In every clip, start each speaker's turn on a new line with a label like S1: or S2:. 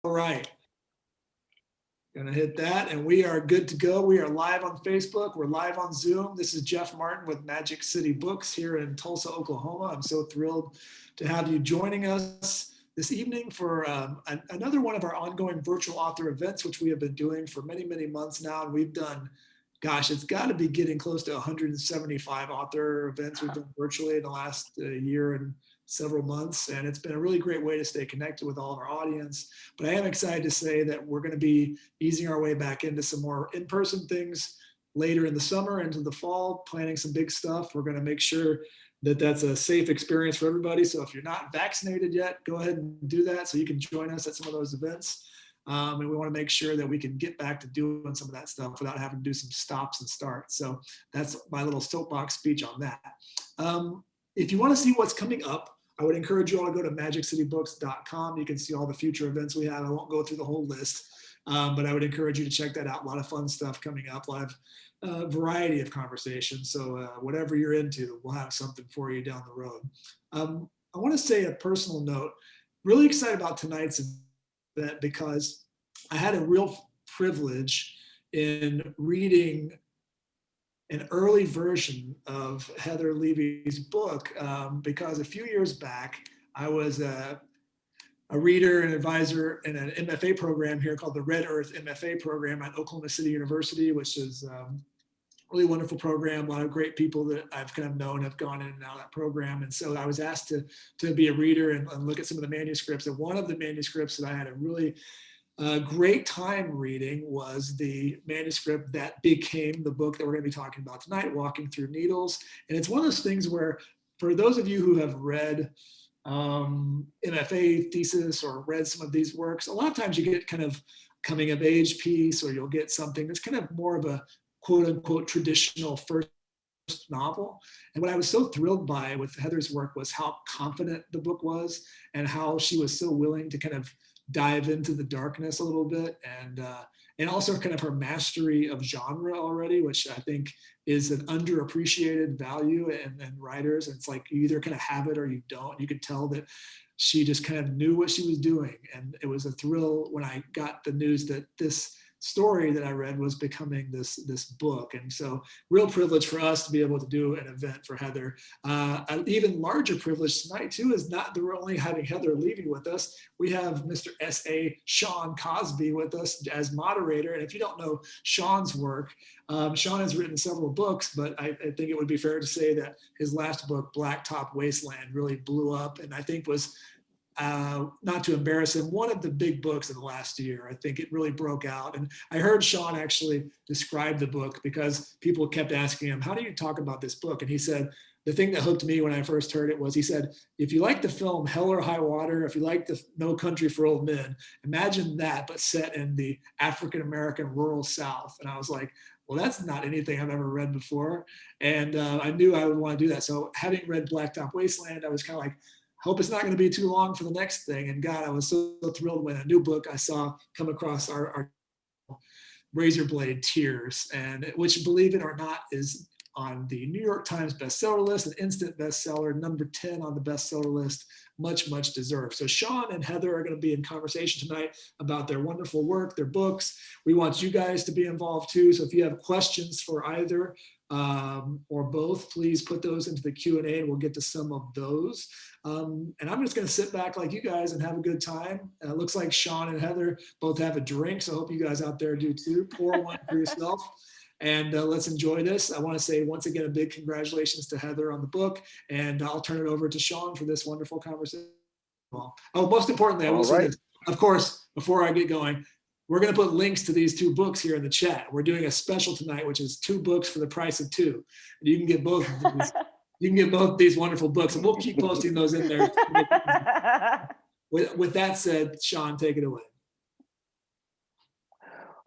S1: All right. Gonna hit that, and we are good to go. We are live on Facebook. We're live on Zoom. This is Jeff Martin with Magic City Books here in Tulsa, Oklahoma. I'm so thrilled to have you joining us this evening for another one of our ongoing virtual author events, which we have been doing for many, many months now. And we've done, gosh, it's got to be getting close to 175 author events we've done virtually in the last year and several months, and it's been a really great way to stay connected with all of our audience. But I am excited to say that we're going to be easing our way back into some more in-person things later in the summer, into the fall, planning some big stuff. We're going to make sure that that's a safe experience for everybody. So if you're not vaccinated yet, go ahead and do that so you can join us at some of those events. And we want to make sure that we can get back to doing some of that stuff without having to do some stops and starts. So that's my little soapbox speech on that. If you want to see what's coming up, I would encourage you all to go to magiccitybooks.com. You can see all the future events we have. I won't go through the whole list, but I would encourage you to check that out. A lot of fun stuff coming up, a lot of variety of conversations. So whatever you're into, we'll have something for you down the road. I want to say a personal note, really excited about tonight's event because I had a real privilege in reading an early version of Heather Levy's book because a few years back, I was a reader and advisor in an MFA program here called the Red Earth MFA program at Oklahoma City University, which is a really wonderful program. A lot of great people that I've kind of known have gone in and out of that program. And so I was asked to be a reader and look at some of the manuscripts. And one of the manuscripts that I had a really great time reading was the manuscript that became the book that we're going to be talking about tonight, Walking Through Needles. And it's one of those things where, for those of you who have read MFA thesis or read some of these works, a lot of times you get kind of coming of age piece, or you'll get something that's kind of more of a quote unquote traditional first novel. And what I was so thrilled by with Heather's work was how confident the book was and how she was so willing to kind of dive into the darkness a little bit, and also kind of her mastery of genre already, which I think is an underappreciated value in writers. And it's like you either kind of have it or you don't. You could tell that she just kind of knew what she was doing. And it was a thrill when I got the news that this story that I read was becoming this book. And so real privilege for us to be able to do an event for Heather. An even larger privilege tonight too is not that we're only having Heather Levy with us. We have Mr. S.A. Sean Cosby with us as moderator. And if you don't know Sean's work, Sean has written several books, but I think it would be fair to say that his last book, BLACKTOP WASTELAND, really blew up, and I think was, not to embarrass him, one of the big books of the last year. I think it really broke out. And I heard Sean actually describe the book because people kept asking him, how do you talk about this book? And he said, the thing that hooked me when I first heard it was, he said, if you like the film Hell or High Water, if you like the No Country for Old Men, imagine that, but set in the African-American rural South. And I was like, well, that's not anything I've ever read before. And I knew I would want to do that. So having read Blacktop Wasteland, I was kind of like, hope it's not going to be too long for the next thing. And God, I was so thrilled when a new book I saw come across our Razorblade Tears, and which, believe it or not, is on the New York Times bestseller list, an instant bestseller, number 10 on the bestseller list. Much, much deserved. So Sean and Heather are going to be in conversation tonight about their wonderful work, their books. We want you guys to be involved too. So if you have questions for either or both, please put those into the Q&A and we'll get to some of those. And I'm just going to sit back like you guys and have a good time. It looks like Sean and Heather both have a drink, so I hope you guys out there do too. Pour one for yourself. And let's enjoy this. I want to say once again a big congratulations to Heather on the book, and I'll turn it over to Sean for this wonderful conversation. Oh, most importantly, I will say this. Of course, before I get going, we're going to put links to these two books here in the chat. We're doing a special tonight, which is 2 books for the price of 2. And you can get both of these. You can get both these wonderful books, and we'll keep posting those in there. With that said, Sean, take it away.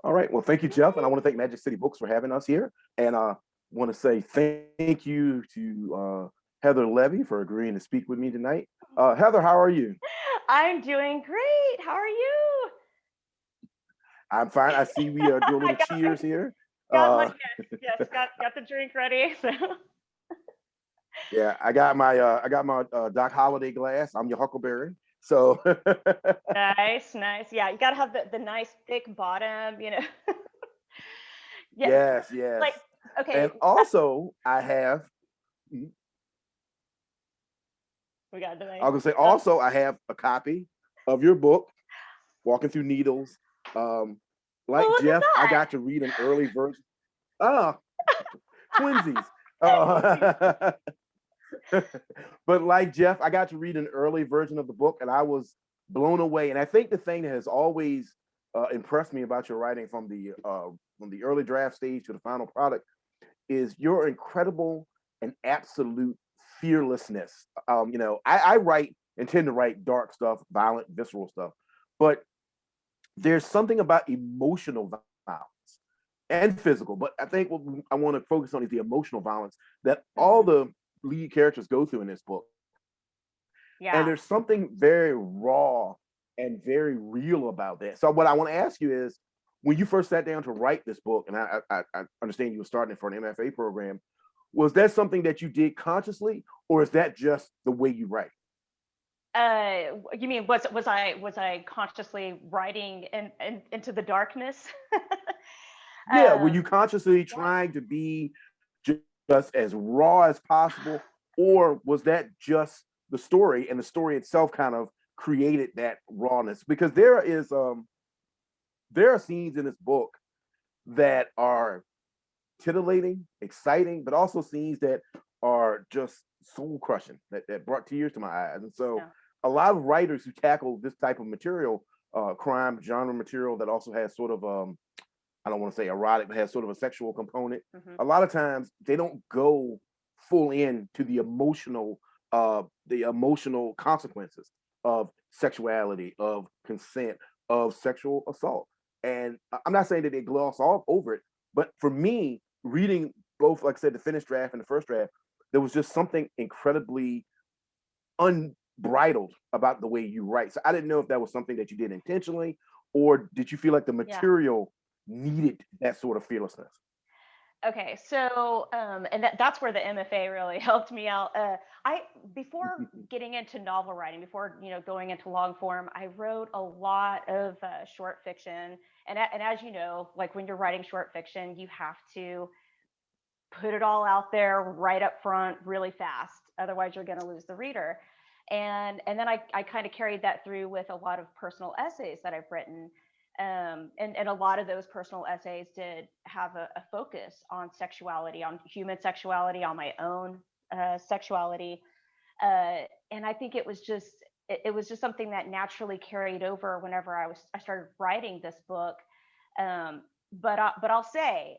S2: All right. Well, thank you, Jeff. And I want to thank Magic City Books for having us here. And I want to say thank you to Heather Levy for agreeing to speak with me tonight. Heather, how are you?
S3: I'm doing great. How are you?
S2: I'm fine. I see we do a little cheers here.
S3: Got the drink ready. So.
S2: Yeah, I got my Doc Holliday glass. I'm your Huckleberry. So
S3: Nice, nice. Yeah, you gotta have the nice thick bottom, you know. Yeah,
S2: yes, yes.
S3: like okay,
S2: And also I have,
S3: we got the
S2: I
S3: nice.
S2: was gonna say,
S3: Uh,
S2: also I have a copy of your book, Walking Through Needles. Um,
S3: oh,
S2: like
S3: look
S2: Jeff, I
S3: at
S2: got to read an early version. Ah, twinsies. Uh, but like Jeff, I got to read an early version of the book, and I was blown away. And I think the thing that has always impressed me about your writing from the early draft stage to the final product is your incredible and absolute fearlessness. I write and tend to write dark stuff, violent, visceral stuff, but there's something about emotional violence and physical. But I think what I want to focus on is the emotional violence that all
S3: Mhm.
S2: the lead characters go through in this book. And
S3: Yeah.
S2: there's something very raw and very real about that. So what I want to ask you is, when you first sat down to write this book, and I understand you were starting it for an MFA program, was that something that you did consciously, or is that just the way you write?
S3: You mean was I consciously writing into the darkness?
S2: Yeah, were you
S3: um,
S2: consciously
S3: yeah.
S2: trying to be just as raw as possible, or was that just the story and the story itself kind of created that rawness? Because there are scenes in this book that are titillating, exciting, but also scenes that are just soul crushing, that brought tears to my eyes. And so
S3: Yeah.
S2: a lot of writers who tackle this type of material, crime genre material that also has sort of I don't want to say erotic, but has sort of a sexual component.
S3: Hmm.
S2: A lot of times they don't go full in to the emotional consequences of sexuality, of consent, of sexual assault. And I'm not saying that they gloss all over it, but for me, reading both, like I said, the finished draft and the first draft, there was just something incredibly unbridled about the way you write. So I didn't know if that was something that you did intentionally, or did you feel like the
S3: Yeah.
S2: material needed that sort of fearlessness?
S3: Okay, so and that's where the MFA really helped me out. I before getting into novel writing, before going into long form, I wrote a lot of short fiction, and as you know, like when you're writing short fiction, you have to put it all out there right up front, really fast. Otherwise, you're going to lose the reader. And then I kind of carried that through with a lot of personal essays that I've written. And a lot of those personal essays did have a focus on sexuality, on human sexuality, on my own sexuality. Uh, and I think it was just something that naturally carried over whenever I started writing this book. But I'll say,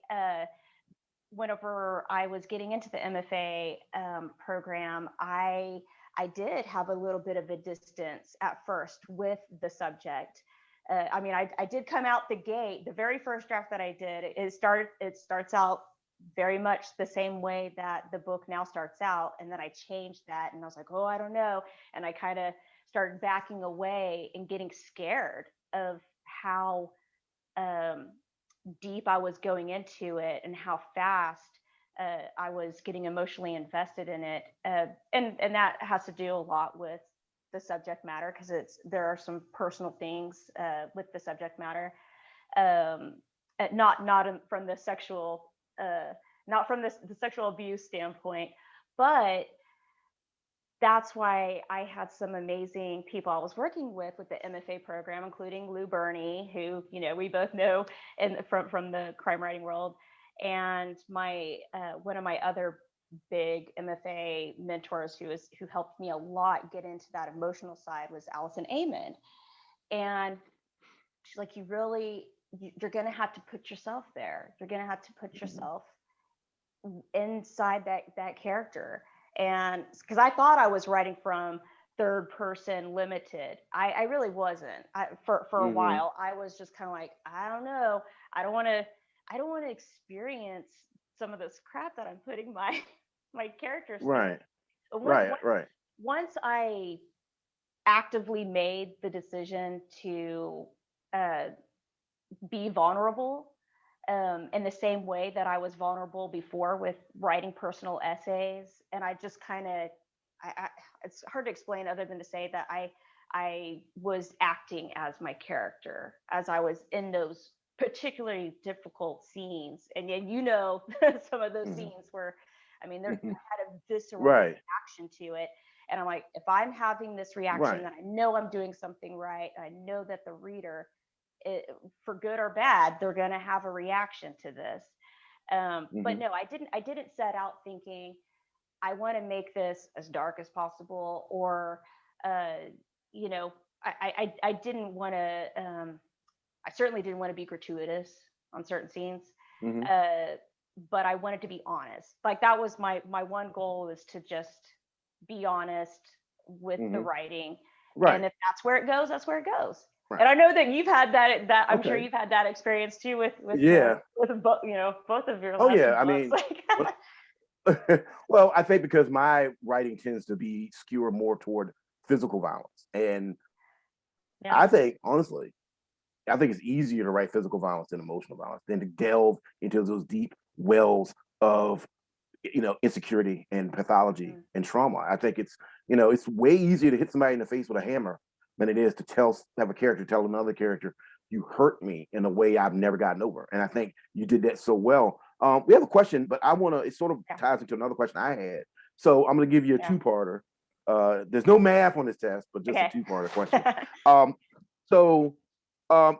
S3: whenever I was getting into the MFA program, I did have a little bit of a distance at first with the subject. I mean, I did come out the gate. The very first draft that I did, it starts out very much the same way that the book now starts out, and then I changed that, and I was like, oh, I don't know, and I kind of started backing away and getting scared of how um, deep I was going into it and how fast I was getting emotionally invested in it. And that has to do a lot with the subject matter, because there are some personal things with the subject matter, um, from the sexual not from the sexual abuse standpoint, but that's why I had some amazing people I was working with the MFA program, including Lou Burney, who we both know from the crime writing world, and my one of my other big MFA mentors who helped me a lot get into that emotional side was Allison Amon, and she's like, you're gonna have to put yourself there. You're gonna have to put yourself inside that character. And because I thought I was writing from third person limited, I really wasn't. For a
S2: Mm-hmm.
S3: while I was just kind of like, I don't know, I don't want to experience some of this crap that I'm putting my characters through.
S2: Right,
S3: But
S2: right, right.
S3: once I actively made the decision to uh, be vulnerable, in the same way that I was vulnerable before with writing personal essays. And I just kind of, it's hard to explain other than to say that I was acting as my character as I was in those particularly difficult scenes. And then, some of those
S2: Mhm.
S3: scenes were, I mean, there
S2: Mhm.
S3: had a visceral
S2: Right.
S3: reaction to it. And I'm like, if I'm having this reaction,
S2: Right.
S3: then I know I'm doing something right. I know that the reader, for good or bad, they're going to have a reaction to this. But
S2: Mhm.
S3: no, I didn't set out thinking I want to make this as dark as possible, or, uh, you know, I didn't want to, I certainly didn't want to be gratuitous on certain scenes.
S2: Mhm.
S3: Uh, but I wanted to be honest. Like that was my one goal, is to just be honest with the
S2: Mhm.
S3: writing. And
S2: Right.
S3: if that's where it goes, that's where it goes.
S2: Right.
S3: And I know that you've had that I'm sure
S2: Okay.
S3: you've had that experience too
S2: Yeah.
S3: with both of your
S2: Oh
S3: last
S2: yeah.
S3: two
S2: I
S3: books.
S2: mean,
S3: Like,
S2: when well, I think because my writing tends to be skewer more toward physical violence, and
S3: yeah.
S2: I think honestly, I think it's easier to write physical violence than emotional violence, than to delve into those deep wells of insecurity and pathology
S3: Mm.
S2: and trauma. I think it's way easier to hit somebody in the face with a hammer than it is to have a character tell another character, you hurt me in a way I've never gotten over. And I think you did that so well. We have a question, but it sort of
S3: Yeah.
S2: ties into another question I had. So I'm going to give you a
S3: Yeah.
S2: two-parter. There's no math on this test, but just a
S3: Okay.
S2: two-parter question. Um, so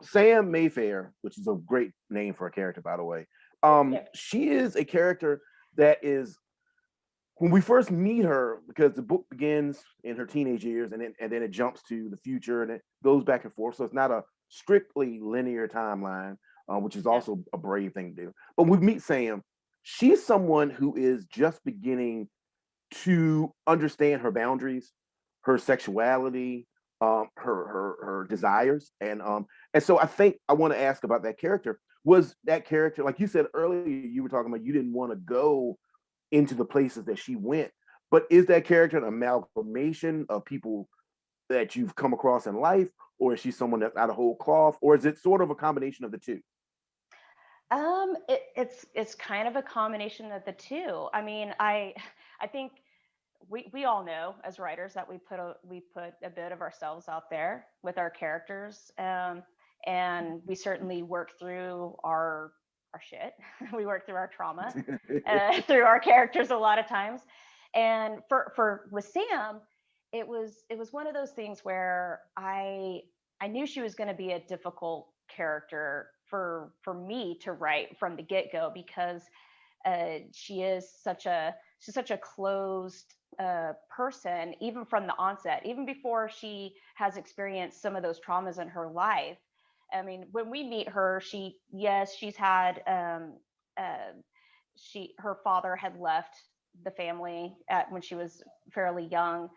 S2: Sam Mayfair, which is a great name for a character, by the way,
S3: Yeah.
S2: she is a character that is, when we first meet her, because the book begins in her teenage years and then it jumps to the future and it goes back and forth. So it's not a strictly linear timeline, which is
S3: Yeah.
S2: also a brave thing to do. But we meet Sam. She's someone who is just beginning to understand her boundaries, her sexuality, her desires, and so I think I want to ask about that character. Was that character, like you said earlier, you were talking about you didn't want to go into the places that she went, but is that character an amalgamation of people that you've come across in life, or is she someone that's out of whole cloth, or is it sort of a combination of the two?
S3: It's kind of a combination of the two. I mean, I think we all know as writers that we put a bit of ourselves out there with our characters, and we certainly work through our shit. We work through our trauma through our characters a lot of times. And for with Sam, it was one of those things where I knew she was going to be a difficult character for me to write from the get go, because she's such a closed person, even from the onset, even before she has experienced some of those traumas in her life. I mean, when we meet her, she's had uh, her father had left the family when she was fairly young,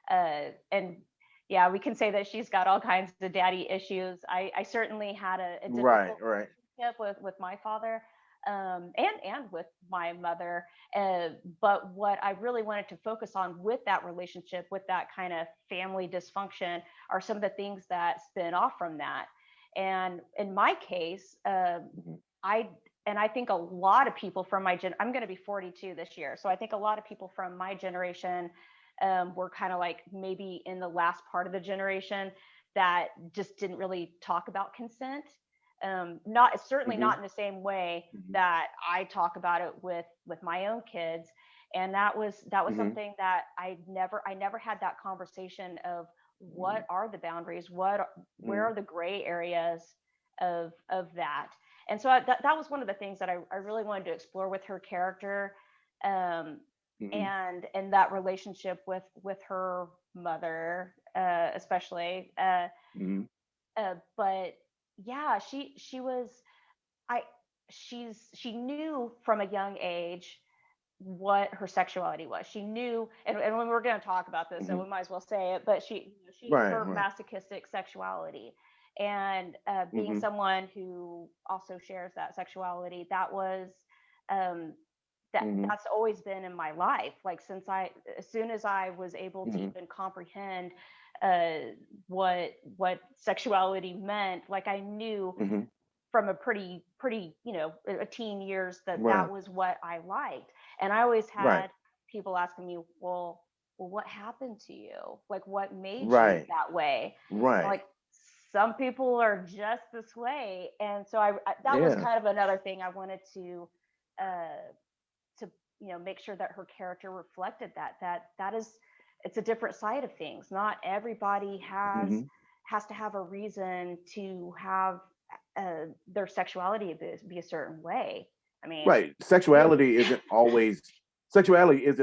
S3: and yeah, we can say that she's got all kinds of daddy issues. I certainly had a
S2: Right,
S3: difficult
S2: right.
S3: relationship with my father, and with my mother. But what I really wanted to focus on with that relationship, with that kind of family dysfunction, are some of the things that spin off from that. And in my case,
S2: Mhm.
S3: I I think a lot of people from I'm going to be 42 this year, so I think a lot of people from my generation were kind of like maybe in the last part of the generation that just didn't really talk about consent. Not certainly
S2: Mhm.
S3: not in the same way
S2: Mhm.
S3: that I talk about it with my own kids. And that was
S2: Mhm.
S3: something that I never had that conversation of
S2: Mhm.
S3: what are the boundaries, where
S2: Mhm.
S3: are the gray areas of that. And so that was one of the things that I really wanted to explore with her character, um,
S2: Mhm.
S3: and that relationship with her mother, especially.
S2: Mhm.
S3: But yeah, she was I she knew from a young age what her sexuality was. She knew, and when we're going to talk about this, so
S2: Mhm.
S3: we might as well say it. But she
S2: Right,
S3: her
S2: right.
S3: masochistic sexuality, and being
S2: Mhm.
S3: someone who also shares that sexuality, that was um,
S2: Mhm.
S3: that's always been in my life. Like as soon as I was able to
S2: Mhm.
S3: even comprehend uh, what sexuality meant, like I knew
S2: Mhm.
S3: from a pretty a teen years that
S2: Right,
S3: was what I liked. And I always
S2: right.
S3: had people asking me, well, well, what happened to you? Like, what made you
S2: Right.
S3: that way?
S2: Right.
S3: Like, some people are just this way. And so that was
S2: Yeah.
S3: kind of another thing I wanted uh, to, make sure that her character reflected that is, it's a different side of things. Not everybody
S2: Hmm.
S3: has to have a reason to have their sexuality be a certain way. I mean,
S2: Right.
S3: you
S2: Sexuality isn't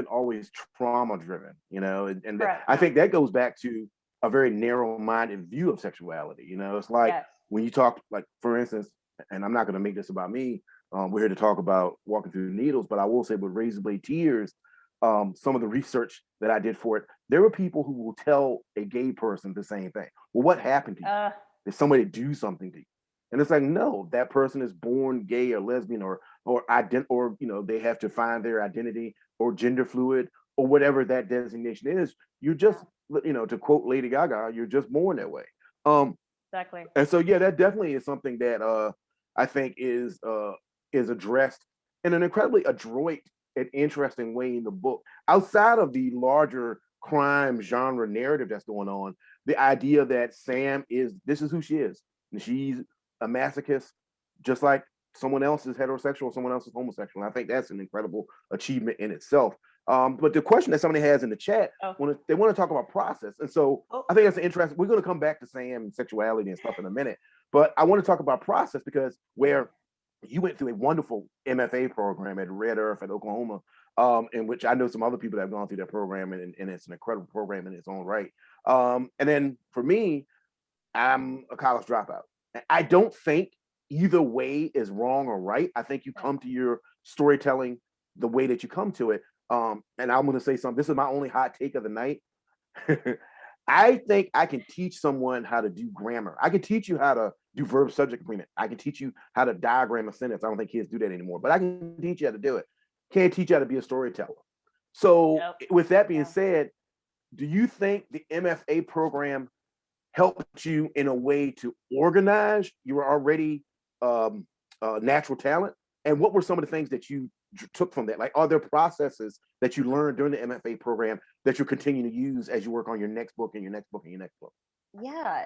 S2: always trauma driven, and
S3: correct.
S2: I think that goes back to a very narrow-minded view of sexuality. It's like
S3: Yes.
S2: when you talk, like, for instance, and I'm not going to make this about me. We're here to talk about Walking Through the Needles, but I will say with Razorblade Tears, some of the research that I did for it, there were people who will tell a gay person the same thing. Well, what happened to you? Did somebody do something to you? And it's like, no, that person is born gay or lesbian or they have to find their identity or gender fluid or whatever that designation is. You're just, to quote Lady Gaga, you're just born that way.
S3: Exactly.
S2: And so, yeah, that definitely is something that I think is addressed in an incredibly adroit and interesting way in the book. Outside of the larger crime genre narrative that's going on, the idea that this is who she is, and she's a masochist, just like someone else is heterosexual, someone else is homosexual. And I think that's an incredible achievement in itself. But the question that somebody has in the chat, they want to talk about process. And so I think that's interesting. We're going to come back to Sam and sexuality and stuff in a minute. But I want to talk about process because where you went through a wonderful MFA program at Red Earth at Oklahoma, in which I know some other people that have gone through that program, and it's an incredible program in its own right. And then for me, I'm a college dropout. I don't think either way is wrong or right. I think you come to your storytelling the way that you come to it. And I'm going to say something. This is my only hot take of the night. I think I can teach someone how to do grammar. I can teach you how to do verb subject agreement. I can teach you how to diagram a sentence. I don't think kids do that anymore, but I can teach you how to do it. Can't teach you how to be a storyteller. So, with that being said, do you think the MFA program helped you in a way to organize your already natural talent? And what were some of the things that you took from that? Like, are there processes that you learned during the MFA program that you continue to use as you work on your next book and your next book and your next book?
S3: Yeah.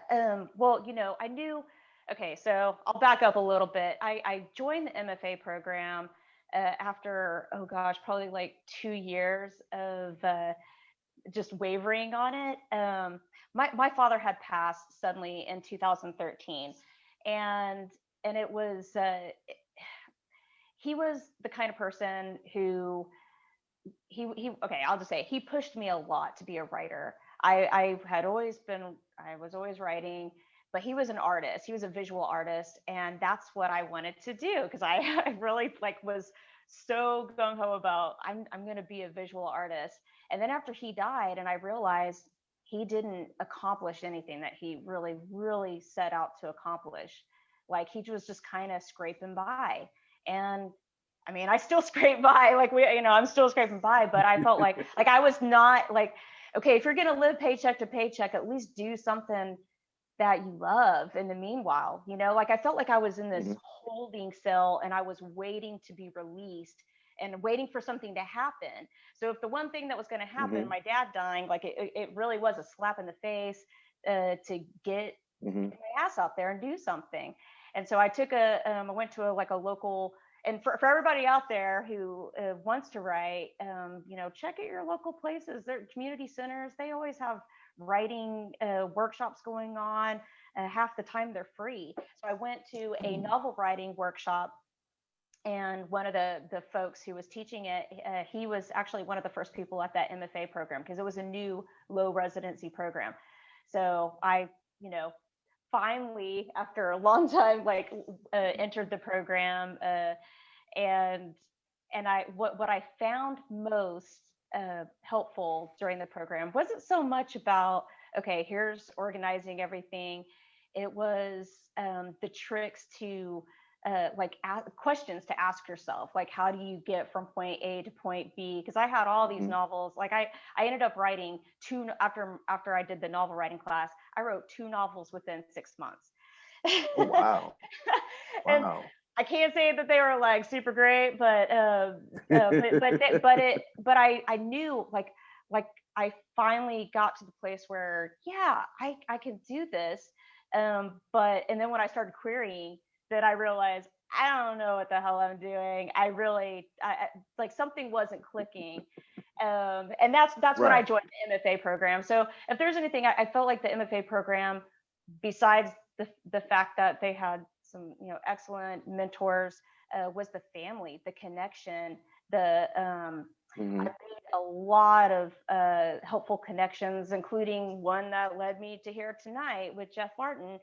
S3: Well, I knew. Okay, so I'll back up a little bit. I joined the MFA program after, oh gosh, probably like 2 years of just wavering on it. My father had passed suddenly in 2013, and it was he was the kind of person who he okay, I'll just say he pushed me a lot to be a writer. I was always writing, but he was an artist. He was a visual artist, and that's what I wanted to do because I really was so gung ho about I'm going to be a visual artist. And then after he died, and I realized he didn't accomplish anything that he really set out to accomplish. Like, he was just kind of scraping by. And I mean, I still scrape by, I'm still scraping by, but I felt like I was not okay, if you're going to live paycheck to paycheck, at least do something that you love in the meanwhile. I felt like I was in this holding cell and I was waiting to be released and waiting for something to happen. So if the one thing that was going to happen, my dad dying, it really was a slap in the face to get my ass out there and do something. And so I took I went to a local, and for everybody out there who wants to write, check out your local places. They're community centers. They always have writing workshops going on. Half the time they're free. So I went to a novel writing workshop, and one of the folks who was teaching it, he was actually one of the first people at that MFA program because it was a new low residency program. So I, finally, after a long time, entered the program, and what I found most helpful during the program wasn't so much about, okay, here's organizing everything. It was the tricks to questions to ask yourself, like, how do you get from point A to point B? Because I had all these novels. I ended up writing two after I did the novel writing class. I wrote 2 novels within 6 months.
S2: Oh, wow.
S3: And
S2: Wow.
S3: I can't say that they were super great, but I knew I finally got to the place where, yeah, I can do this. And then when I started querying, then I realized I don't know what the hell I'm doing. Like something wasn't clicking. And that's when I
S2: Right.
S3: joined the MFA program. So if there's anything, I felt like the MFA program, besides the fact that they had some, excellent mentors, was the family, the connection, I
S2: Hmm.
S3: made a lot of helpful connections, including one that led me to here tonight with Jeff Martin,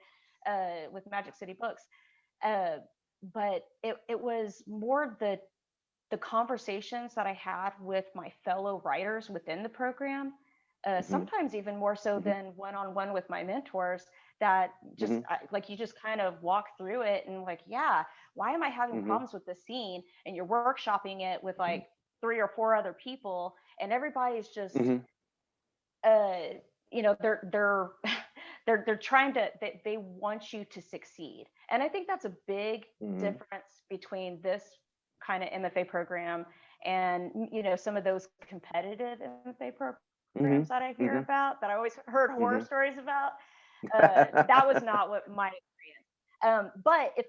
S3: with Magic City Books. Uh, but it was more the conversations that I had with my fellow writers within the program,
S2: Hmm.
S3: sometimes even more so
S2: Hmm.
S3: than one-on-one with my mentors, that just
S2: Hmm.
S3: like you just kind of walk through it and like, yeah, why am I having
S2: Hmm.
S3: problems with this scene? And you're workshopping it with
S2: Hmm.
S3: like 3 or 4 other people, and everybody's just
S2: Hmm.
S3: uh they're they're trying to, they want you to succeed. And I think that's a big
S2: Hmm.
S3: difference between this kind of MFA program and, some of those competitive MFA
S2: Hmm.
S3: programs that I hear
S2: Hmm.
S3: about, that I always heard horror
S2: Hmm.
S3: stories about. That was not what my experience. But if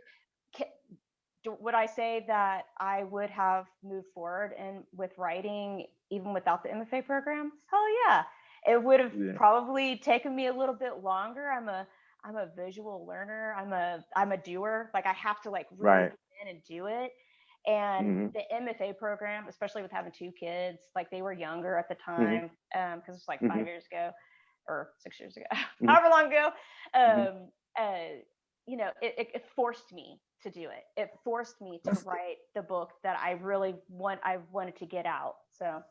S3: would I say that I would have moved forward and with writing even without the MFA program? Hell yeah. It would have
S2: Yeah.
S3: probably taken me a little bit longer. I'm a visual learner. I'm a doer. Like I have to like really
S2: Right.
S3: get in and do it. And
S2: Hmm.
S3: the MFA program, especially with having 2 kids, like they were younger at the
S2: Hmm.
S3: time, because it's like
S2: Hmm.
S3: 5 years ago or 6 years ago,
S2: Hmm.
S3: however long ago.
S2: Hmm.
S3: It forced me to do it. It forced me to
S2: Let's
S3: write the book that I wanted to get out. So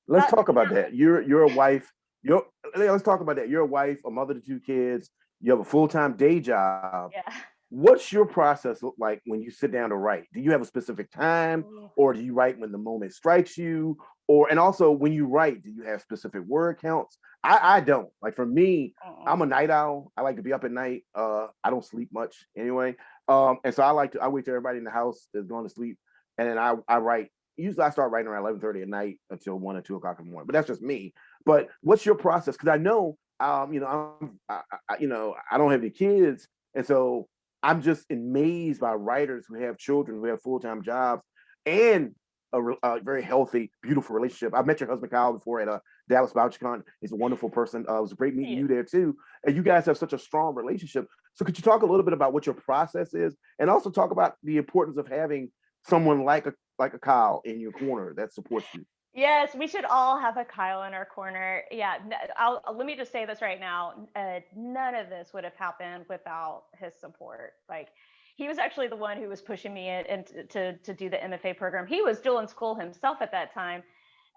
S2: let's
S3: that,
S2: talk about that. You're a wife. You're let's talk about that. You're a wife, a mother to 2 kids. You have a full-time day job.
S3: yeah.
S2: What's your process look like when you sit down to write? Do you have a specific time,
S3: Ooh.
S2: or do you write when the moment strikes you? Or and also when you write, do you have specific word counts? I don't. Like for me,
S3: Uh-uh.
S2: I'm a night owl. I like to be up at night. I don't sleep much anyway. And so I wait till everybody in the house is going to sleep, and then I write. Usually I start writing around 11:30 at night until 1 or 2 o'clock in the morning. But that's just me. But what's your process? Because I know I don't have any kids, and so I'm just amazed by writers who have children, who have full-time jobs, and a very healthy, beautiful relationship. I've met your husband Kyle before at Dallas BouchCon. He's a wonderful person. It was great meeting
S3: Yeah.
S2: you there too. And you guys have such a strong relationship. So could you talk a little bit about what your process is, and also talk about the importance of having someone like a Kyle in your corner that supports you?
S3: Yes, we should all have a Kyle in our corner. Yeah, let me just say this right now. None of this would have happened without his support. Like, he was actually the one who was pushing me to do the MFA program. He was still in school himself at that time.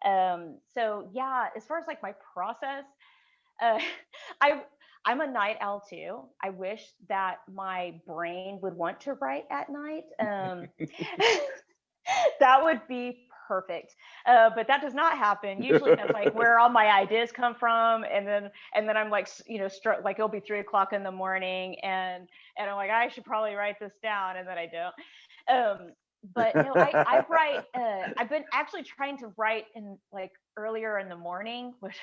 S3: So yeah, as far as like my process, uh, I I'm a night owl too. I wish that my brain would want to write at night. That would be perfect. But that does not happen. Usually that's like where all my ideas come from. And then I'm like, like it'll be 3 o'clock in the morning, and I'm like, I should probably write this down. And then I don't. But no, I write, I've been actually trying to write in like earlier in the morning, which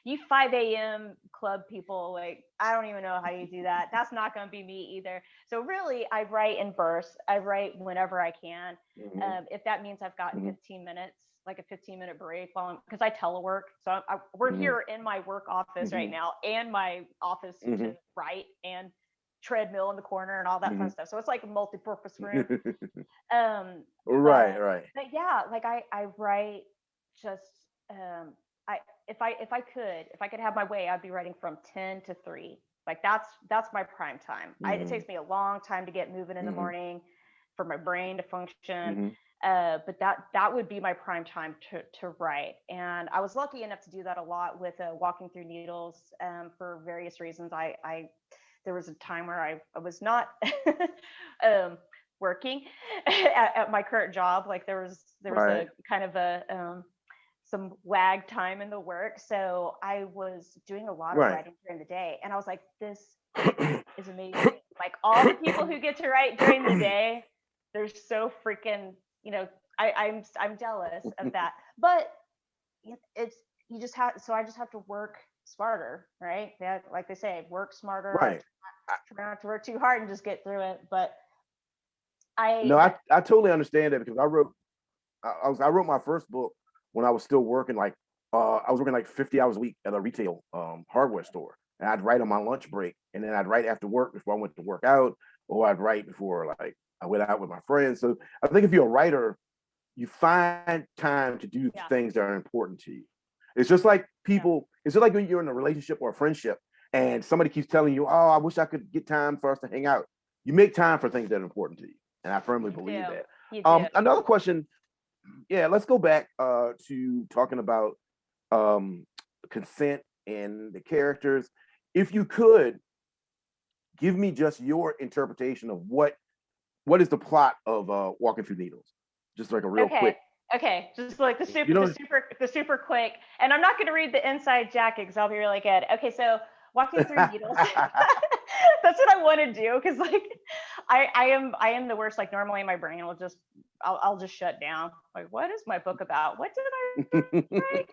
S3: you 5 a.m. club people, like, I don't even know how you do that. That's not going to be me either. So really, I write in verse. I write whenever I can.
S2: Mhm.
S3: If that means I've got
S2: Mhm.
S3: 15 minutes, like a 15-minute break, because I telework. So we're
S2: Mhm.
S3: here in my work office right
S2: Mhm.
S3: now, and my office to
S2: Mhm.
S3: write, and treadmill in the corner and all that fun
S2: Mhm.
S3: stuff. So it's like a multi-purpose room.
S2: Right,
S3: But
S2: right.
S3: yeah, like I write just um I if I could have my way, I'd be writing from 10 to 3. Like that's my prime time. It
S2: Mhm.
S3: takes me a long time to get moving in the
S2: Mhm.
S3: morning for my brain to function.
S2: Mhm.
S3: But that would be my prime time to write. And I was lucky enough to do that a lot with Walking Through Needles, for various reasons. I there was a time where I was not working at my current job. Like there was
S2: Right.
S3: a kind of a some lag time in the work, so I was doing a lot of
S2: Right.
S3: writing during the day, and I was like, this is amazing. Like all the people who get to write during the day, they're so freaking, I'm jealous of that. But it's you just have, so I just have to work smarter, right? Yeah, like they say, work smarter,
S2: Right.
S3: try not to work too hard and just get through it. But
S2: No, I totally understand that, because I wrote my first book when I was still working, like I was working like 50 hours a week at a retail hardware store, and I'd write on my lunch break, and then I'd write after work before I went to work out, or I'd write before, like, I went out with my friends. So I think if you're a writer, you find time to do
S3: yeah,
S2: things that are important to you. It's just like
S3: yeah,
S2: it's just like when you're in a relationship or a friendship and somebody keeps telling you, oh, I wish I could get time for us to hang out. You make time for things that are important to you. And I firmly
S3: you
S2: believe
S3: do,
S2: that.
S3: you do.
S2: Another question. Yeah, let's go back to talking about um, consent and the characters. If you could give me just your interpretation of what is the plot of Walking Through Needles, just like a real
S3: Okay.
S2: quick.
S3: Okay. Just like
S2: You know,
S3: the super quick. And I'm not going to read the inside jacket because I'll be really good. Okay. So walking through needles. That's what I want to do. Cause like I am the worst. Like normally my brain will just, I'll just shut down. Like, what is my book about? What did I write?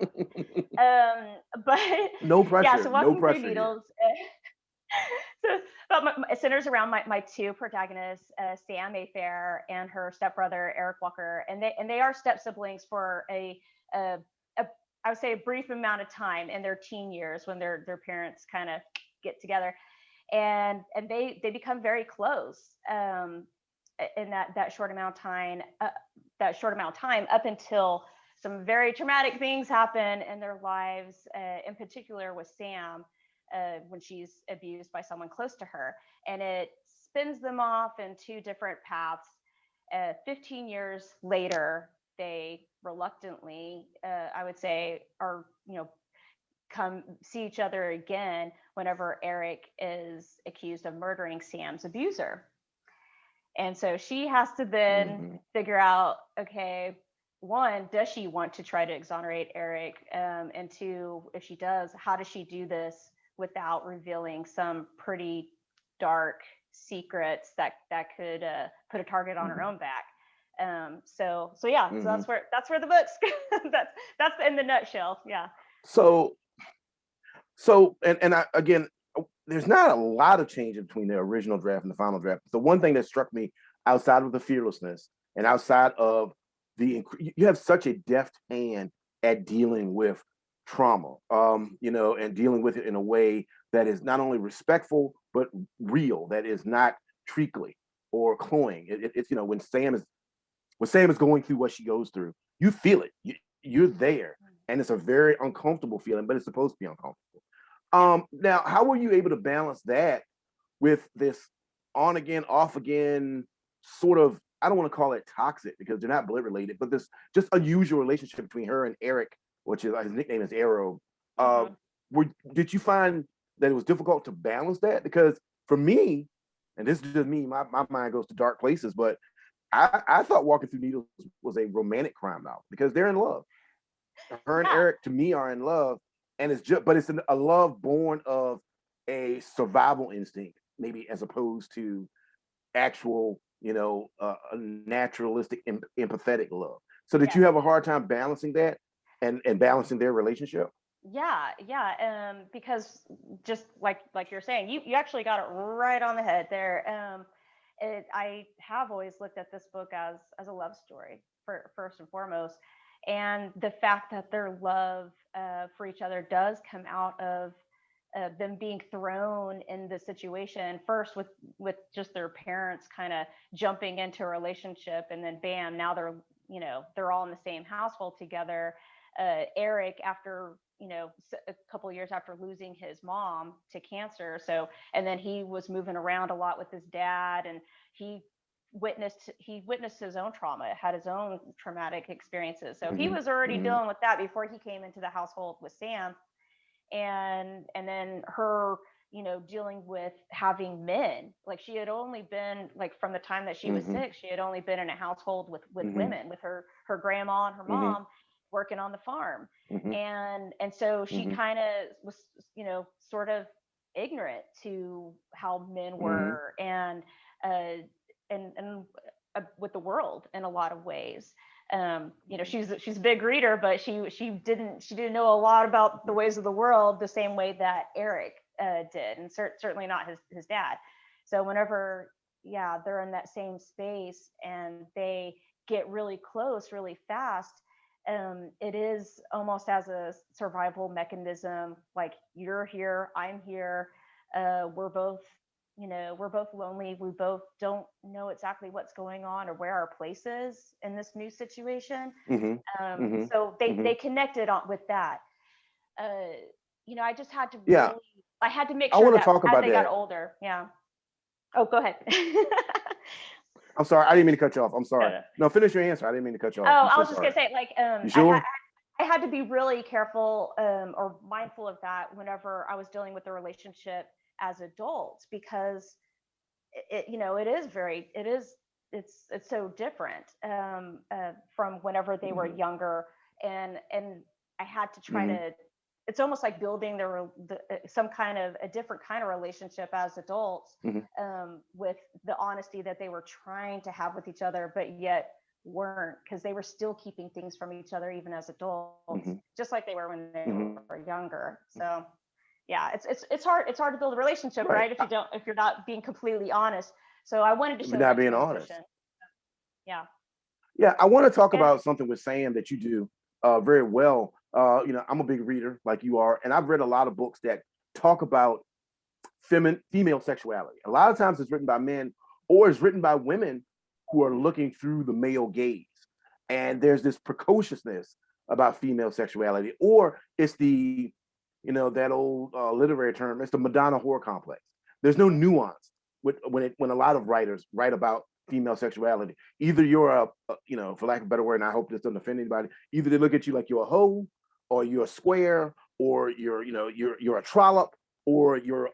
S3: But
S2: no
S3: yeah. So
S2: pressure, no
S3: walking through
S2: pressure here.
S3: needles. So but it centers around my two protagonists, Sam Mayfair and her stepbrother Eric Walker, and they are step siblings for a, a I would say a brief amount of time in their teen years when their parents kind of get together, and they become very close in that short amount of time, up until some very traumatic things happen in their lives, in particular with Sam, when she's abused by someone close to her. And it spins them off in two different paths. 15 years later, they reluctantly, I would say, are, come see each other again whenever Eric is accused of murdering Sam's abuser. And so she has to then figure out, okay, one, does she want to try to exonerate Eric? And two, if she does, how does she do this without revealing some pretty dark secrets that could put a target on her own back? So yeah, so that's where the book's that's in the nutshell. Yeah.
S2: So and I, again, there's not a lot of change between the original draft and the final draft. The one thing that struck me, outside of the fearlessness and outside of you have such a deft hand at dealing with trauma, and dealing with it in a way that is not only respectful but real, that is not treacly or cloying. It's when Sam is going through what she goes through, you feel it. You're there, and it's a very uncomfortable feeling, but it's supposed to be uncomfortable. Now, how were you able to balance that with this on again, off again sort of, I don't want to call it toxic because they're not blood related, but this just unusual relationship between her and Eric, which is his nickname is Arrow. Did you find that it was difficult to balance that? Because for me, and this is just me, my mind goes to dark places, but I thought Walking Through Needles was a romantic crime novel because they're in love. Her and
S3: Yeah.
S2: Eric, to me, are in love, and it's a love born of a survival instinct, maybe, as opposed to actual, a naturalistic, empathetic love. So did
S3: Yeah.
S2: you have a hard time balancing that and balancing their relationship?
S3: Yeah. Because just like you're saying, you actually got it right on the head there. I have always looked at this book as a love story first and foremost, and the fact that their love for each other does come out of them being thrown in the situation first with just their parents kind of jumping into a relationship, and then bam, now they're all in the same household together. Eric, after a couple of years after losing his mom to cancer, and then he was moving around a lot with his dad, and he witnessed his own trauma, had his own traumatic experiences, so he was already dealing with that before he came into the household with Sam. And then her dealing with having men, like she had only been, like, from the time that she was sick, she had only been in a household with women, with her grandma and her mom working on the farm. And so she kind of was sort of ignorant to how men were, and with the world in a lot of ways. You know, she's a big reader, but she didn't know a lot about the ways of the world the same way that Eric did, and certainly not his dad. So whenever, yeah, they're in that same space and they get really close really fast, it is almost as a survival mechanism. Like, you're here, I'm here, we're both, you know, we're both lonely, we both don't know exactly what's going on or where our place is in this new situation. So they connected on with that. You know, I just had to
S2: Yeah,
S3: really, I had to make
S2: I
S3: sure
S2: want to
S3: that
S2: talk
S3: as
S2: about
S3: they got
S2: that.
S3: older. Yeah. Oh, go ahead.
S2: I'm sorry, I didn't mean to cut you off. I'm
S3: No,
S2: sorry.
S3: no.
S2: No, finish your answer. I didn't mean to cut you off.
S3: Oh,
S2: I'm
S3: I
S2: so
S3: was just
S2: sorry.
S3: gonna say, like,
S2: You sure?
S3: I had to be really careful, or mindful of that whenever I was dealing with the relationship as adults, because you know, it is very, it's so different, from whenever they were
S2: Mhm.
S3: younger, and I had to try
S2: Mhm.
S3: to. It's almost like building some kind of a different kind of relationship as adults,
S2: Mhm.
S3: with the honesty that they were trying to have with each other, but yet weren't, because they were still keeping things from each other even as adults,
S2: Mhm.
S3: just like they were when they
S2: Mhm.
S3: were younger. So yeah, it's hard to build a relationship,
S2: Right.
S3: right, if you're not being completely honest. So I wanted to show
S2: Not
S3: that
S2: being honest.
S3: transition. Yeah.
S2: Yeah, I want to talk
S3: And
S2: about something with Sam that you do very well. You know, I'm a big reader like you are, and I've read a lot of books that talk about female sexuality. A lot of times it's written by men or it's written by women who are looking through the male gaze. And there's this precociousness about female sexuality, or it's the, you know, that old literary term, it's the Madonna whore complex. There's no nuance when a lot of writers write about female sexuality. Either you're you know, for lack of a better word, and I hope this doesn't offend anybody, either they look at you like you're a hoe, or you're a square, or you're, you know, you're a trollop, or you're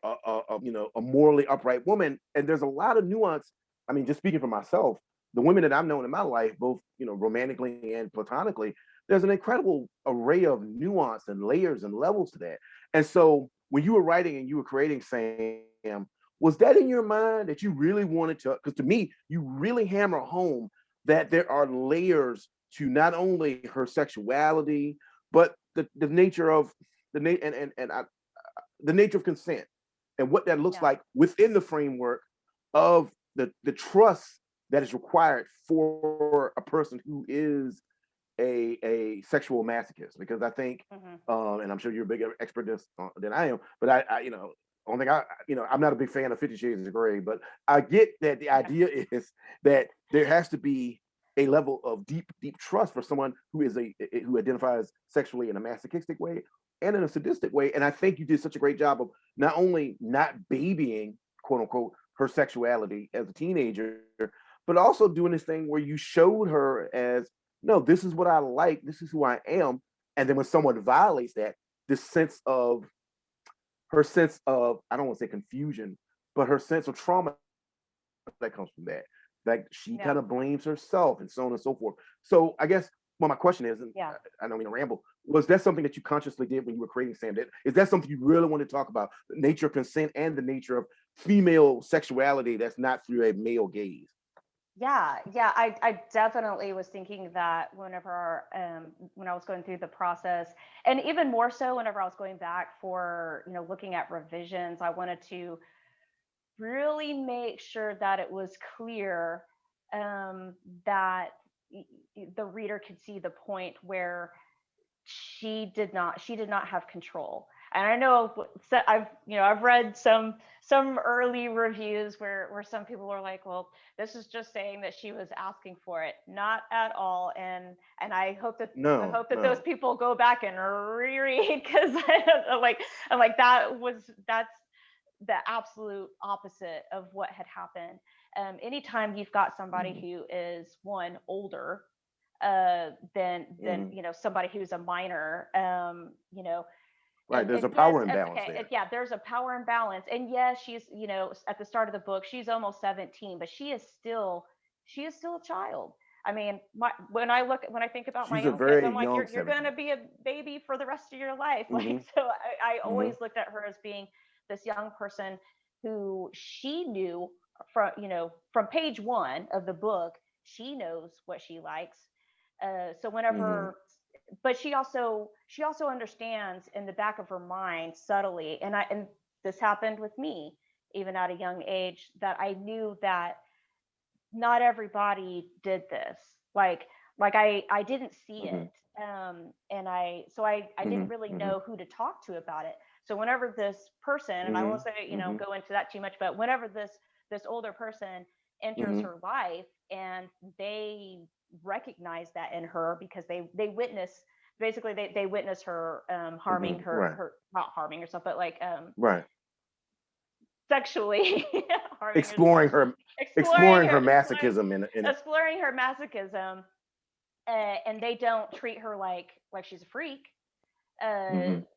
S2: you know, a morally upright woman. And there's a lot of nuance. I mean, just speaking for myself, the women that I've known in my life, both, you know, romantically and platonically, there's an incredible array of nuance and layers and levels to that. And so when you were writing and you were creating Sam, was that in your mind that you really wanted to? Because to me, you really hammer home that there are layers to not only her sexuality, but the nature of the nature of consent and what that looks
S3: yeah,
S2: like within the framework of the trust that is required for a person who is a sexual masochist. Because I think,
S3: hmm,
S2: and I'm sure you're a bigger expert than I am, but I you know, only thing you know, I'm not a big fan of 50 Shades of Grey, but I get that the
S3: yeah,
S2: idea is that there has to be a level of deep trust for someone who is who identifies sexually in a masochistic way and in a sadistic way. And I think you did such a great job of not only not babying, quote unquote, her sexuality as a teenager, but also doing this thing where you showed her as, no, this is what I like, this is who I am. And then when someone violates that, this sense of her sense of, I don't want to say confusion, but her sense of trauma that comes from that. Like, she
S3: yeah,
S2: kind of blames herself and so on and so forth. So I guess, well, my question is, and
S3: yeah.
S2: I don't mean to ramble, was that something that you consciously did when you were creating Sam? Is that something you really want to talk about? The nature of consent and the nature of female sexuality that's not through a male gaze.
S3: Yeah, I definitely was thinking that whenever, when I was going through the process, and even more so whenever I was going back for, you know, looking at revisions. I wanted to really make sure that it was clear, that the reader could see the point where she did not have control. And I know, so I've read some early reviews where some people were like, well, this is just saying that she was asking for it. Not at all. And I
S2: No,
S3: hope that those
S2: no.
S3: people go back and reread, because I'm like, that's the absolute opposite of what had happened. Anytime you've got somebody
S2: Mhm.
S3: who is, one, older, than
S2: Mhm.
S3: somebody who's a minor,
S2: Right, there's
S3: and
S2: a
S3: yes,
S2: power imbalance
S3: okay,
S2: there.
S3: yeah, there's a power imbalance, and yes, she's, at the start of the book, she's almost 17, but she is still a child. I mean, when I think about
S2: She's
S3: my
S2: a
S3: own kids,
S2: very
S3: I'm like,
S2: young
S3: you're going
S2: 17.
S3: to be a baby for the rest of your life. Like,
S2: Hmm.
S3: so I
S2: Hmm.
S3: always looked at her as being this young person who she knew from page one of the book. She knows what she likes. So whenever, but she also understands in the back of her mind subtly, and this happened with me even at a young age, that I knew that not everybody did this. Like I didn't see it. And I didn't really know who to talk to about it. So whenever this person, and I won't say, go into that too much, but whenever this older person enters her life, and they recognize that in her, because they witness, basically they witness her harming her, not harming herself, but like sexually harming
S2: exploring
S3: herself.
S2: exploring her masochism
S3: exploring her masochism, and they don't treat her like she's a freak,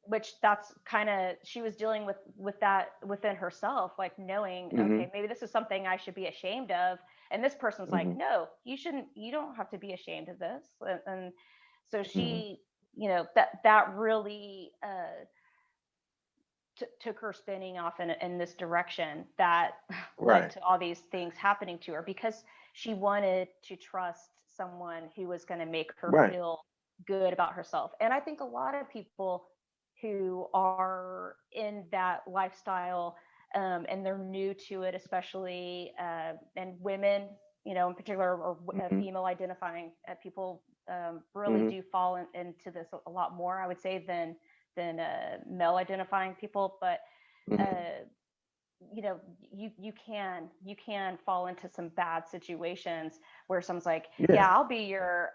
S3: which that's kind of, she was dealing with that within herself, like knowing, okay, maybe this is something I should be ashamed of, and this person's like, no, you don't have to be ashamed of this. And so she, that really took her spinning off in this direction that led to all these things happening to her, because she wanted to trust someone who was going to make her feel good about herself. And I think a lot of people who are in that lifestyle, and they're new to it, especially, and women, in particular, or female identifying people, really do fall into this a lot more, I would say, than male identifying people. But you can fall into some bad situations where someone's like, I'll be your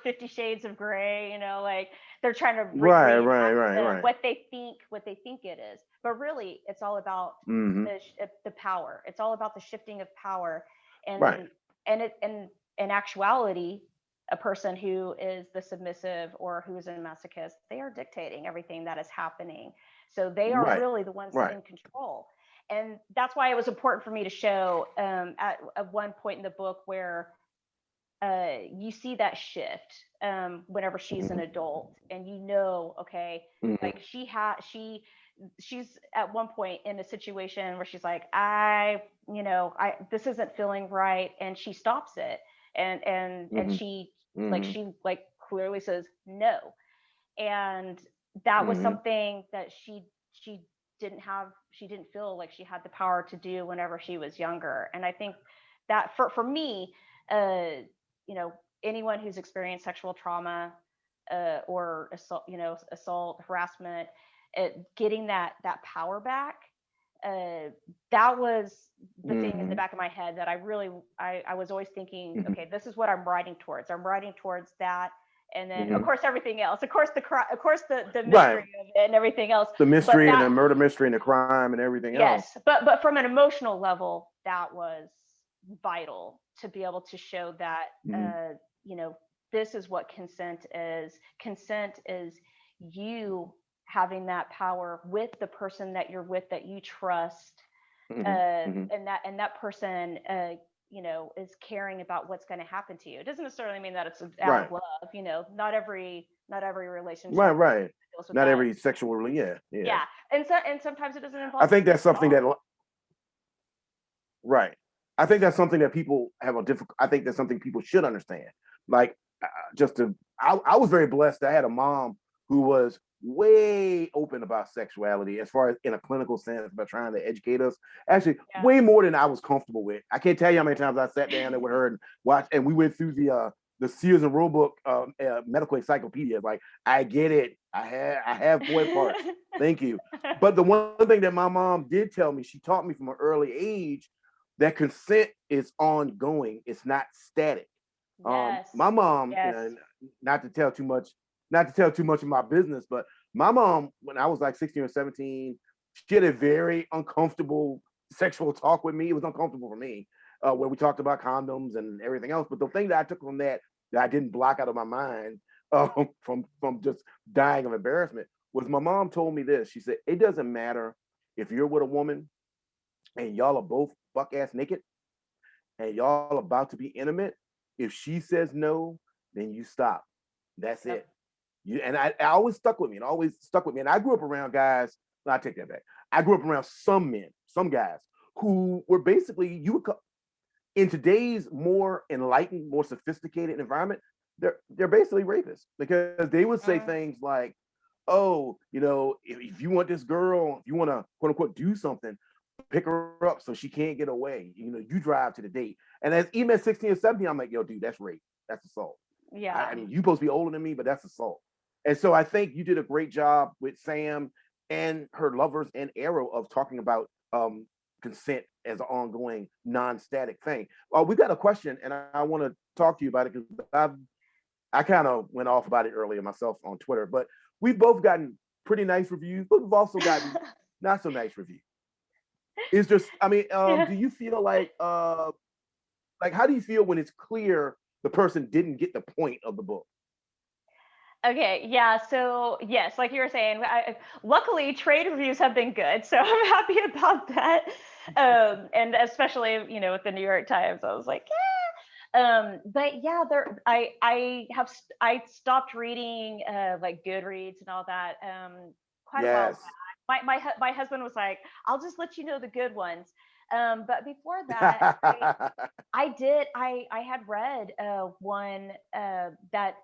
S3: 50 shades of gray, like they're trying to what they think it is. But really, it's all about the power. It's all about the shifting of power. And in actuality, a person who is the submissive or who is a masochist, they are dictating everything that is happening. So they are really the ones in control. And that's why it was important for me to show at one point in the book where you see that shift whenever she's an adult, and okay, like she's at one point in a situation where she's like, this isn't feeling right, and she stops it, and she like clearly says no. And that was something that she didn't feel like she had the power to do whenever she was younger. And I think that for me, anyone who's experienced sexual trauma, or assault, harassment, getting that power back, that was the thing in the back of my head that I was always thinking, okay, this is what I'm writing towards. I'm writing towards that. And then, of course, everything else. Of course, the mystery of it and everything else.
S2: The mystery and the murder mystery and the crime and everything else.
S3: Yes, but from an emotional level, that was vital to be able to show that, this is what consent is. Consent is you having that power with the person that you're with, that you trust, and that person is caring about what's going to happen to you. It doesn't necessarily mean that it's out of love. Not every relationship.
S2: Right. Not every sexual, yeah.
S3: And sometimes it doesn't involve.
S2: I think that's something that. Right. I think that's something that people have I think that's something people should understand. Like, I was very blessed. I had a mom who was way open about sexuality, as far as in a clinical sense, about trying to educate us. Actually, way more than I was comfortable with. I can't tell you how many times I sat down there with her and watched, and we went through the Sears and Roebuck medical encyclopedia. Like, I get it. I have boy parts. Thank you. But the one thing that my mom did tell me, she taught me from an early age, that consent is ongoing. It's not static. My mom, not to tell too much of my business, but my mom, when I was like 16 or 17, she had a very uncomfortable sexual talk with me. It was uncomfortable for me, where we talked about condoms and everything else. But the thing that I took from that I didn't block out of my mind, from just dying of embarrassment, was my mom told me this. She said, it doesn't matter if you're with a woman and y'all are both buck ass naked and y'all about to be intimate. If she says no, then you stop. That's it. And I always stuck with me, and I grew up around guys. No, I take that back. I grew up around some guys who were basically, in today's more enlightened, more sophisticated environment, they're basically rapists because they would say
S3: Mm.
S2: things like, "Oh, if you want this girl, if you want to quote unquote do something, pick her up so she can't get away. You drive to the date." And as even at 16 or 17, I'm like, "Yo, dude, that's rape. That's assault. I
S3: Yeah.
S2: mean, you supposed to be older than me, but that's assault." And so I think you did a great job with Sam and her lovers and Arrow of talking about consent as an ongoing non-static thing. We got a question, and I want to talk to you about it because I kind of went off about it earlier myself on Twitter, but we've both gotten pretty nice reviews, but we've also gotten not so nice reviews. It's just, I mean,
S3: Yeah.
S2: do you feel like how do you feel when it's clear the person didn't get the point of the book?
S3: Okay, yeah. So yes, like you were saying, luckily trade reviews have been good, so I'm happy about that. And especially, with the New York Times, I was like, yeah. But yeah, I stopped reading like Goodreads and all that quite a while
S2: Yes.
S3: back. My husband was like, I'll just let you know the good ones. But before that, I had read one that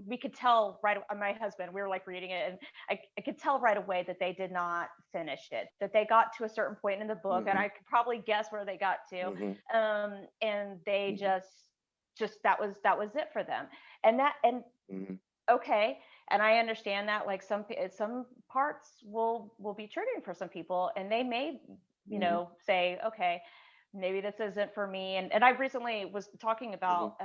S3: we could tell right. My husband, we were like reading it, and I could tell right away that they did not finish it. That they got to a certain point in the book, and
S2: Mhm,
S3: I could probably guess where they got to.
S2: mhm,
S3: And they
S2: mhm,
S3: just that was it for them. And
S2: mhm,
S3: okay, and I understand that, like, some parts will be triggering for some people, and they may
S2: mhm,
S3: say, okay, maybe this isn't for me. And I recently was talking
S2: mhm,
S3: about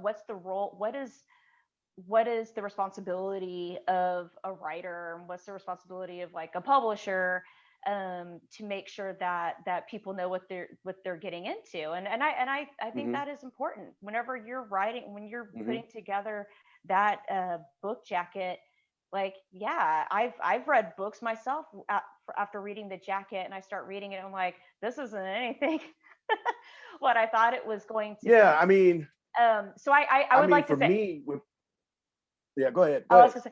S3: what's the role, what is the responsibility of a writer, and what's the responsibility of like a publisher, to make sure that people know what they're getting into. And I think
S2: mhm,
S3: that is important whenever you're writing, when you're
S2: mhm.
S3: putting together that book jacket. Like, yeah, I've read books myself after reading the jacket, and I start reading it, and I'm like, this isn't anything what I thought it was going to
S2: Yeah,
S3: be. So I
S2: I
S3: would
S2: mean,
S3: like to
S2: for
S3: say,
S2: me, yeah, go ahead,
S3: oh,
S2: go
S3: I was
S2: ahead.
S3: gonna say,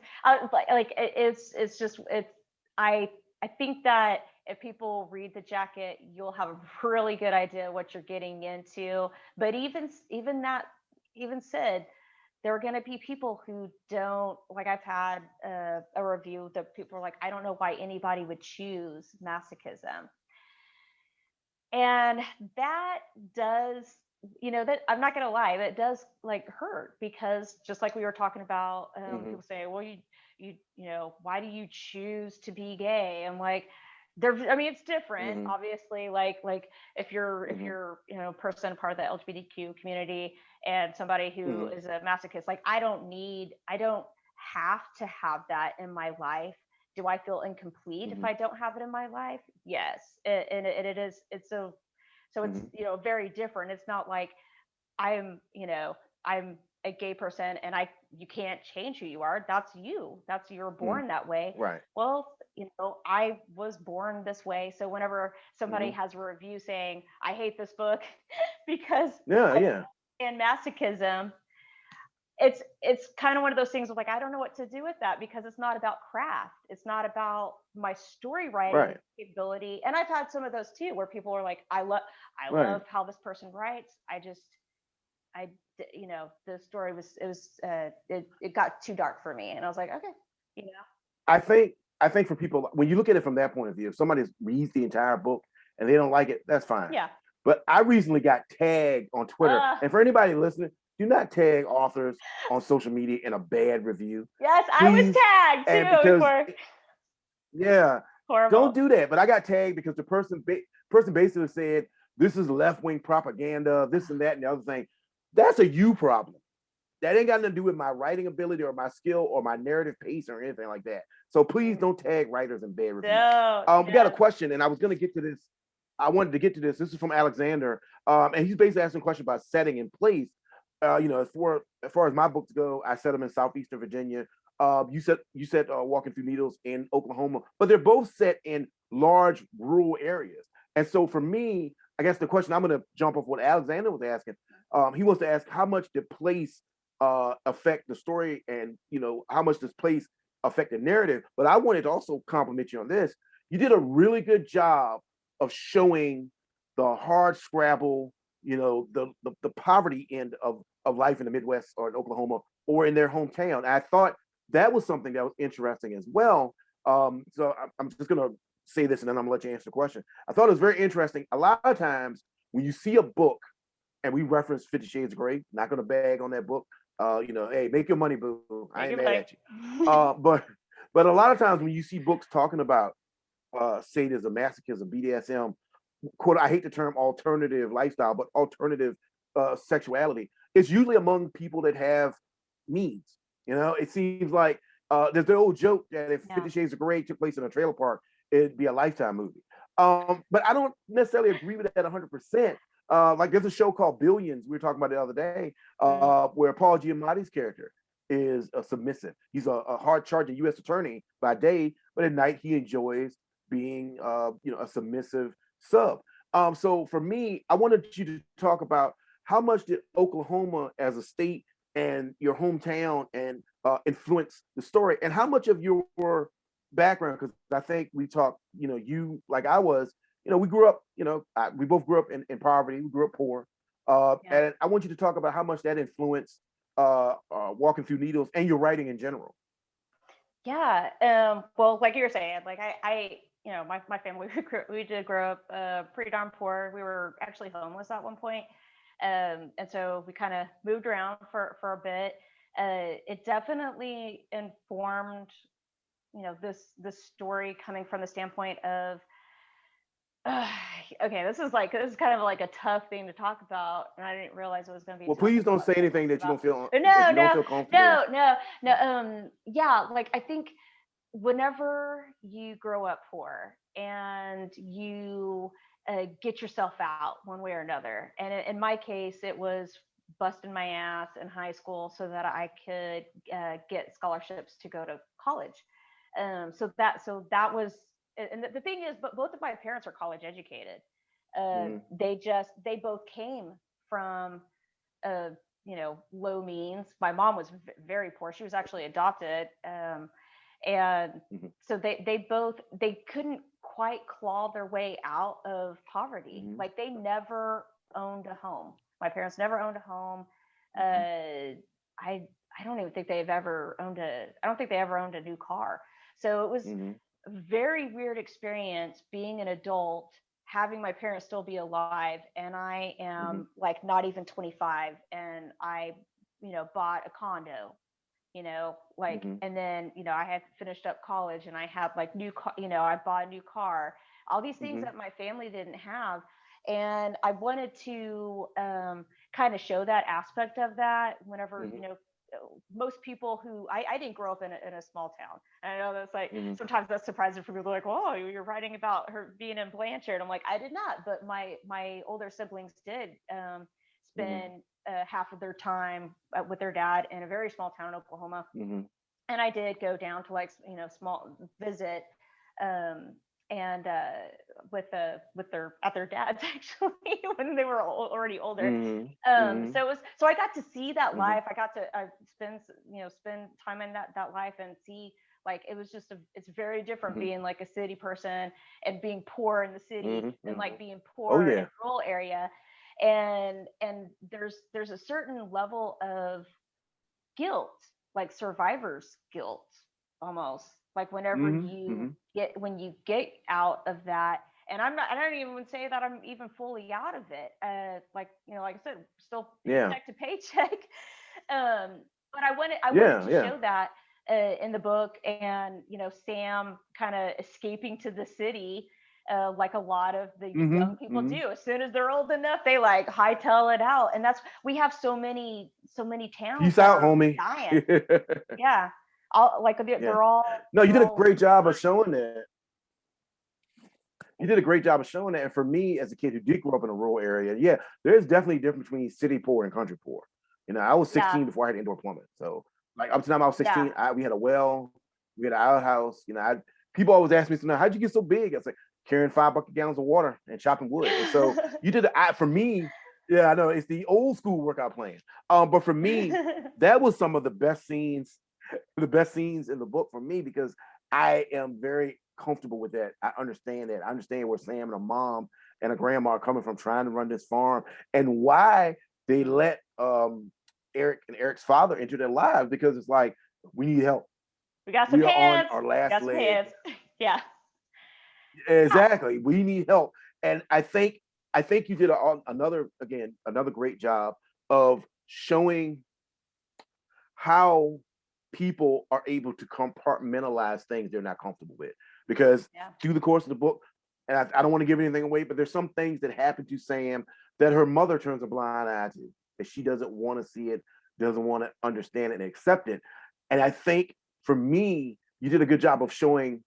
S3: it's just it's I think that if people read the jacket, you'll have a really good idea what you're getting into. But even said, there are going to be people who don't like. I've had a review that people are like, I don't know why anybody would choose masochism, and that does, that I'm not gonna lie, that does like hurt, because just like we were talking about,
S2: Mhm,
S3: people say, well, why do you choose to be gay? I'm like, there, I mean, it's different,
S2: mhm,
S3: obviously. Like if you're if
S2: mhm,
S3: you're person, part of the LGBTQ community, and somebody who
S2: mhm,
S3: is a masochist, like, I don't have to have that in my life. Do I feel incomplete if
S2: mhm,
S3: I don't have it in my life? Yes. And it is, so it's,
S2: mhm,
S3: very different. It's not like I'm a gay person, and you can't change who you are. That's you. You're
S2: mhm.
S3: born that way.
S2: Right.
S3: Well, I was born this way. So whenever somebody
S2: Mhm.
S3: has a review saying, I hate this book because
S2: Yeah, yeah.
S3: and masochism, it's kind of one of those things of like, I don't know what to do with that, because it's not about craft. It's not about my story writing
S2: Right,
S3: capability. And I've had some of those too, where people are like, I
S2: right.
S3: love how this person writes. I the story it got too dark for me, and I was like, okay, you know,
S2: I think for people, when you look at it from that point of view, if somebody reads the entire book and they don't like it, that's fine.
S3: yeah.
S2: But I recently got tagged on Twitter,
S3: Uh,
S2: and for anybody listening, do not tag authors on social media in a bad review,
S3: yes, I was
S2: please.
S3: tagged
S2: And
S3: too
S2: because
S3: before.
S2: yeah, don't
S3: Horrible.
S2: do that. But I got tagged because the person basically said this is left wing propaganda, this and that and the other thing. That's a you problem. That ain't got nothing to do with my writing ability or my skill or my narrative pace or anything like that. So please
S3: Mm,
S2: don't tag writers in bad reviews.
S3: no,
S2: We got a
S3: yes.
S2: question, and I was going to get to this. I wanted to get to this. This is from Alexander, and he's basically asking a question about setting in place. As far as my books go, I set them in southeastern Virginia. You said Walking Through Needles in Oklahoma, but they're both set in large rural areas. And so for me, I guess the question, I'm going to jump off what Alexander was asking. He wants to ask how much did place affect the story, and how much does place affect the narrative. But I wanted to also compliment you on this. You did a really good job of showing the hard scrabble the poverty end of life in the Midwest or in Oklahoma or in their hometown. I thought that was something that was interesting as well. So I'm just gonna say this and then I'm gonna let you answer the question. I thought it was very interesting. A lot of times when you see a book, and we reference 50 Shades of Grey, not gonna bag on that book. Hey, make your money, boo. I ain't mad at you. But a lot of times when you see books talking about sadism, masochism, BDSM, quote, I hate the term alternative lifestyle, but alternative sexuality, it's usually among people that have means. It seems like there's the old joke that if 50 Shades of Grey took place in a trailer park, it'd be a Lifetime movie. But I don't necessarily agree with that 100%. Like there's a show called Billions we were talking about the other day, where Paul Giamatti's character is a submissive. He's a hard-charging U.S. attorney by day, but at night he enjoys being a submissive sub. So for me, I wanted you to talk about how much did Oklahoma as a state and your hometown and influence the story, and how much of your background, because I think we talked, you like I was, we grew up, we both grew up in poverty, we grew up poor, and I want you to talk about how much that influenced Walking Through Needles and your writing in general.
S3: Yeah. Well, like you were saying, like I my family, we did grow up pretty darn poor. We were actually homeless at one point. And so we kind of moved around for a bit. It definitely informed, this story coming from the standpoint of, okay, this is kind of like a tough thing to talk about, and I didn't realize it was going to be.
S2: Well, please don't say anything that you don't feel.
S3: No,
S2: comfortable.
S3: No. Yeah, like I think whenever you grow up poor and you get yourself out one way or another, and in my case, it was busting my ass in high school so that I could get scholarships to go to college. So that was, and the thing is, but both of my parents are college educated. They both came from low means. My mom was very poor. She was actually adopted. And so they couldn't quite claw their way out of poverty. Like they never owned a home. My parents never owned a home. I don't even think they've ever owned I don't think they ever owned a new car. So it was a very weird experience being an adult, having my parents still be alive, and I am like not even 25, and I bought a condo, and then I had finished up college, and I had like I bought a new car, all these things that my family didn't have. And I wanted to kind of show that aspect of that whenever most people who I didn't grow up in a small town. And I know that's like sometimes that's surprising for people. They're like, "Oh, you're writing about her being in Blanchard." I'm like, I did not, but my older siblings did spend half of their time with their dad in a very small town in Oklahoma. And I did go down to like small visit and with their at their dad's actually when they were already older. So I got to see that life. I got to spend time in that life and see, like, it was just it's very different being like a city person and being poor in the city and like being poor in a rural area. And there's a certain level of guilt, like survivor's guilt almost, like whenever you get out of that. And I don't even say that I'm even fully out of it. Like I said, still paycheck to paycheck. But I wanted to show that in the book, and Sam kind of escaping to the city, like a lot of the young people do. As soon as they're old enough, they like hightail it out, and we have so many towns.
S2: Peace out, homie.
S3: Dying. Yeah. They're all.
S2: No, you did a great job of showing that. You did a great job of showing that. And for me, as a kid who did grow up in a rural area, there's definitely a difference between city poor and country poor. I was 16 before I had indoor plumbing. So, like, up to the time I was 16, we had a well, we had an outhouse. People always ask me, "So now, how'd you get so big?" I was like, carrying 5 bucket gallons of water and chopping wood. And so you did for me. Yeah, I know it's the old school workout plan. But for me, that was some of the best scenes in the book for me, because I am very comfortable with that. I understand that. I understand where Sam and her mom and a grandma are coming from trying to run this farm, and why they let Eric and Eric's father into their lives, because it's like, we need help.
S3: We got some
S2: We are on
S3: hands.
S2: our
S3: We
S2: last
S3: got some
S2: leg.
S3: hands. Yeah.
S2: Exactly. We need help. And I think you did another great job of showing how people are able to compartmentalize things they're not comfortable with. Because through the course of the book, and I don't want to give anything away, but there's some things that happen to Sam that her mother turns a blind eye to, that she doesn't want to see it, doesn't want to understand it and accept it. And I think for me, you did a good job of showing.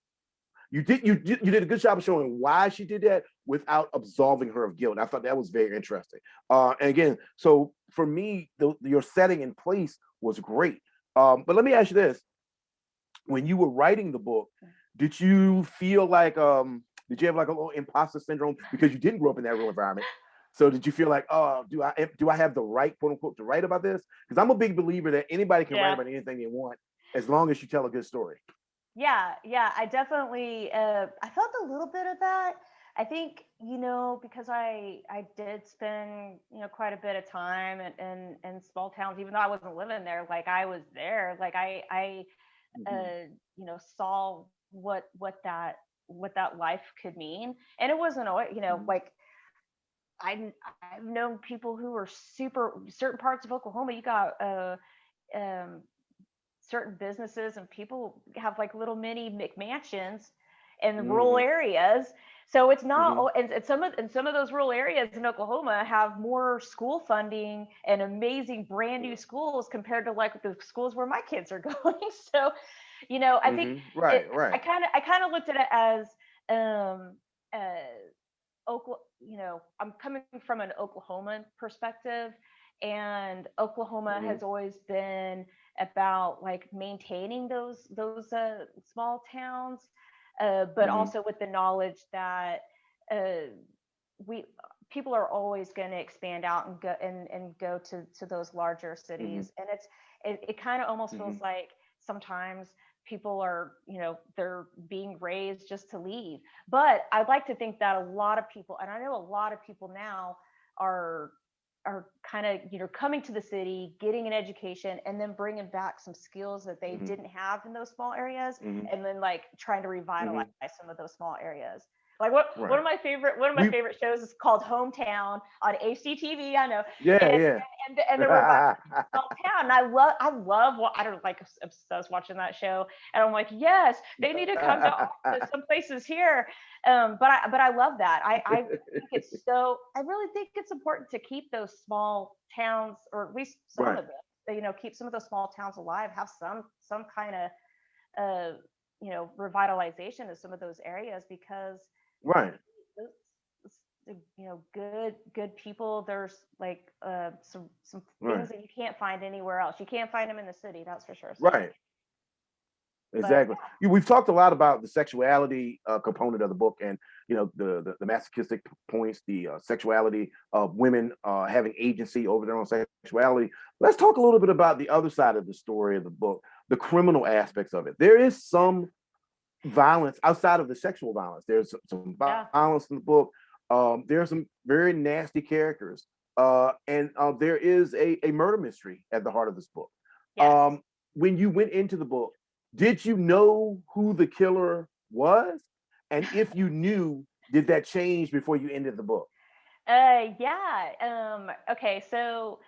S2: You did a good job of showing why she did that without absolving her of guilt. I thought that was very interesting. And again, so for me, your setting in place was great. But let me ask you this: when you were writing the book, did you feel like did you have like a little imposter syndrome because you didn't grow up in that real environment? So did you feel like, oh, do I have the right, quote unquote, to write about this? Because I'm a big believer that anybody can write about anything they want as long as you tell a good story.
S3: Yeah, I definitely I felt a little bit of that. I think, because I did spend, quite a bit of time in small towns, even though I wasn't living there, like I was there, like I saw what that life could mean. And it wasn't always, like I've known people who were certain parts of Oklahoma, you got um certain businesses and people have like little mini McMansions in rural areas. So it's not, and some of those rural areas in Oklahoma have more school funding and amazing brand new schools compared to like the schools where my kids are going. So, I think
S2: right.
S3: I kind of looked at it as I'm coming from an Oklahoma perspective, and Oklahoma has always been about like maintaining those small towns, but also with the knowledge that we people are always going to expand out and go to those larger cities, and it kind of almost feels like sometimes people are, they're being raised just to leave. But I'd like to think that a lot of people, and I know a lot of people now are kind of, coming to the city, getting an education, and then bringing back some skills that they didn't have in those small areas, and then like trying to revitalize some of those small areas. Like one of my favorite shows is called Hometown on HGTV. I know. And they're revitalizing small town. And I love what I don't like obsessed watching that show. And I'm like, yes, they need to come to some places here. But I love that. I really think it's important to keep those small towns, or at least some of them, keep some of those small towns alive, have some kind of revitalization of some of those areas, because good people, there's like some things that you can't find anywhere else. You can't find them in the city, that's for sure. So,
S2: Exactly. We've talked a lot about the sexuality component of the book, and the masochistic points, the sexuality of women having agency over their own sexuality. Let's talk a little bit about the other side of the story of the book, the criminal aspects of it. There is some violence outside of the sexual violence. There's some violence in the book. There are some very nasty characters, and there is a murder mystery at the heart of this book. When you went into the book, did you know who the killer was? And if you knew, did that change before you ended the book?
S3: Okay, so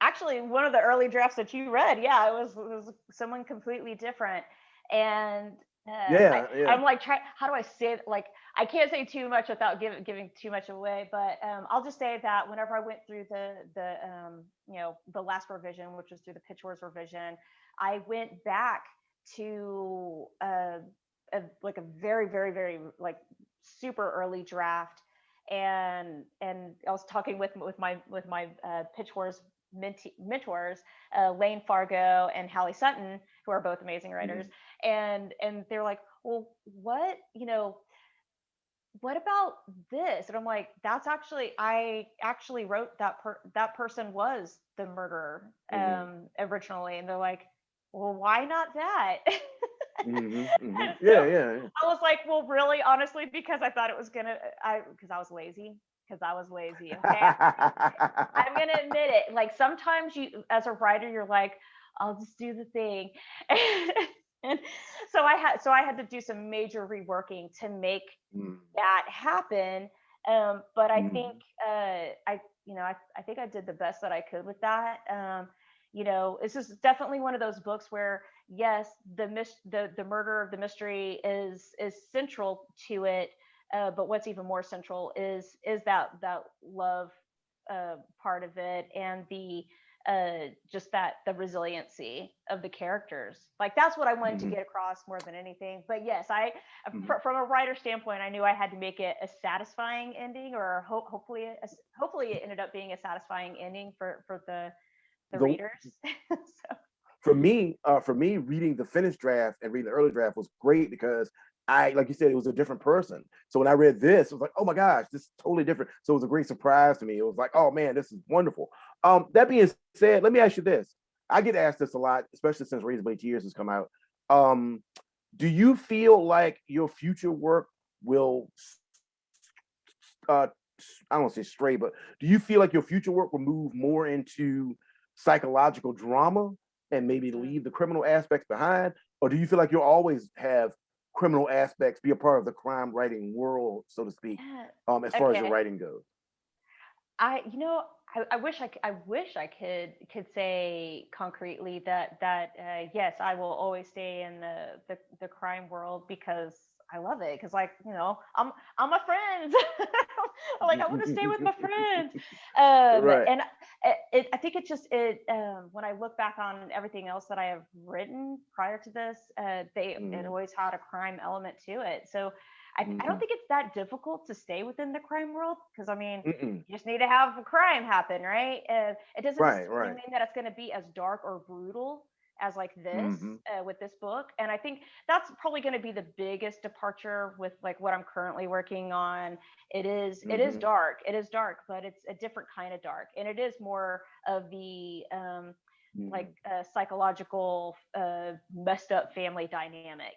S3: actually one of the early drafts that you read, it was someone completely different. And I'm like, how do I say it? Like, I can't say too much without giving too much away, but I'll just say that whenever I went through the last revision, which was through the Pitch Wars revision, I went back to like a very, very, very like super early draft, and I was talking with my Pitch Wars mentors, Lane Fargo and Hallie Sutton, who are both amazing writers, and they're like, well, what about this? And I'm like, I actually wrote that person was the murderer originally. And they're like, well, why not that?
S2: Yeah, yeah.
S3: I was like, well, really, honestly, because I thought it was gonna, because I was lazy. Because I was lazy. Okay, I'm gonna admit it. Like sometimes you, as a writer, you're like, I'll just do the thing. And so I had to do some major reworking to make
S2: Mm,
S3: that happen. But I think
S2: mhm,
S3: I think I did the best that I could with that. This is definitely one of those books where yes, the murder of the mystery is central to it, but what's even more central is that love part of it, and the just that the resiliency of the characters. Like that's what I wanted to
S2: mhm,
S3: get across more than anything. But yes,
S2: mhm.
S3: from a writer standpoint, I knew I had to make it a satisfying ending, or hopefully it ended up being a satisfying ending for the
S2: The
S3: readers. So
S2: for me, reading the finished draft and reading the early draft was great because like you said, it was a different person. So when I read this, it was like, oh my gosh, this is totally different. So it was a great surprise to me. It was like, oh man, this is wonderful. That being said, let me ask you this. I get asked this a lot, especially since Razorblade Tears has come out. Um, do you feel like your future work will uh I don't want to say stray, but do you feel like your future work will move more into psychological drama and maybe
S3: mm,
S2: leave the criminal aspects behind? Or do you feel like you'll always have criminal aspects be a part of the crime writing world, so to speak,
S3: yeah.
S2: as far as your
S3: Okay.
S2: writing goes?
S3: I wish I could say concretely that yes, I will always stay in the crime world because I love it. Because like I'm my friends. Like I want to stay with my friends.
S2: Right.
S3: And I think it just when I look back on everything else that I have written prior to this, it
S2: Mhm,
S3: always had a crime element to it. So I don't
S2: mhm,
S3: think it's that difficult to stay within the crime world because I mean
S2: mm-mm.
S3: you just need to have a crime happen, right? It doesn't
S2: Right,
S3: necessarily
S2: right.
S3: mean that it's going to be as dark or brutal as like this
S2: Hmm.
S3: with this book. And I think that's probably going to be the biggest departure with like what I'm currently working on. It is
S2: Hmm.
S3: dark. It is dark, but it's a different kind of dark, and it is more of the like
S2: Hmm.
S3: psychological messed up family dynamic.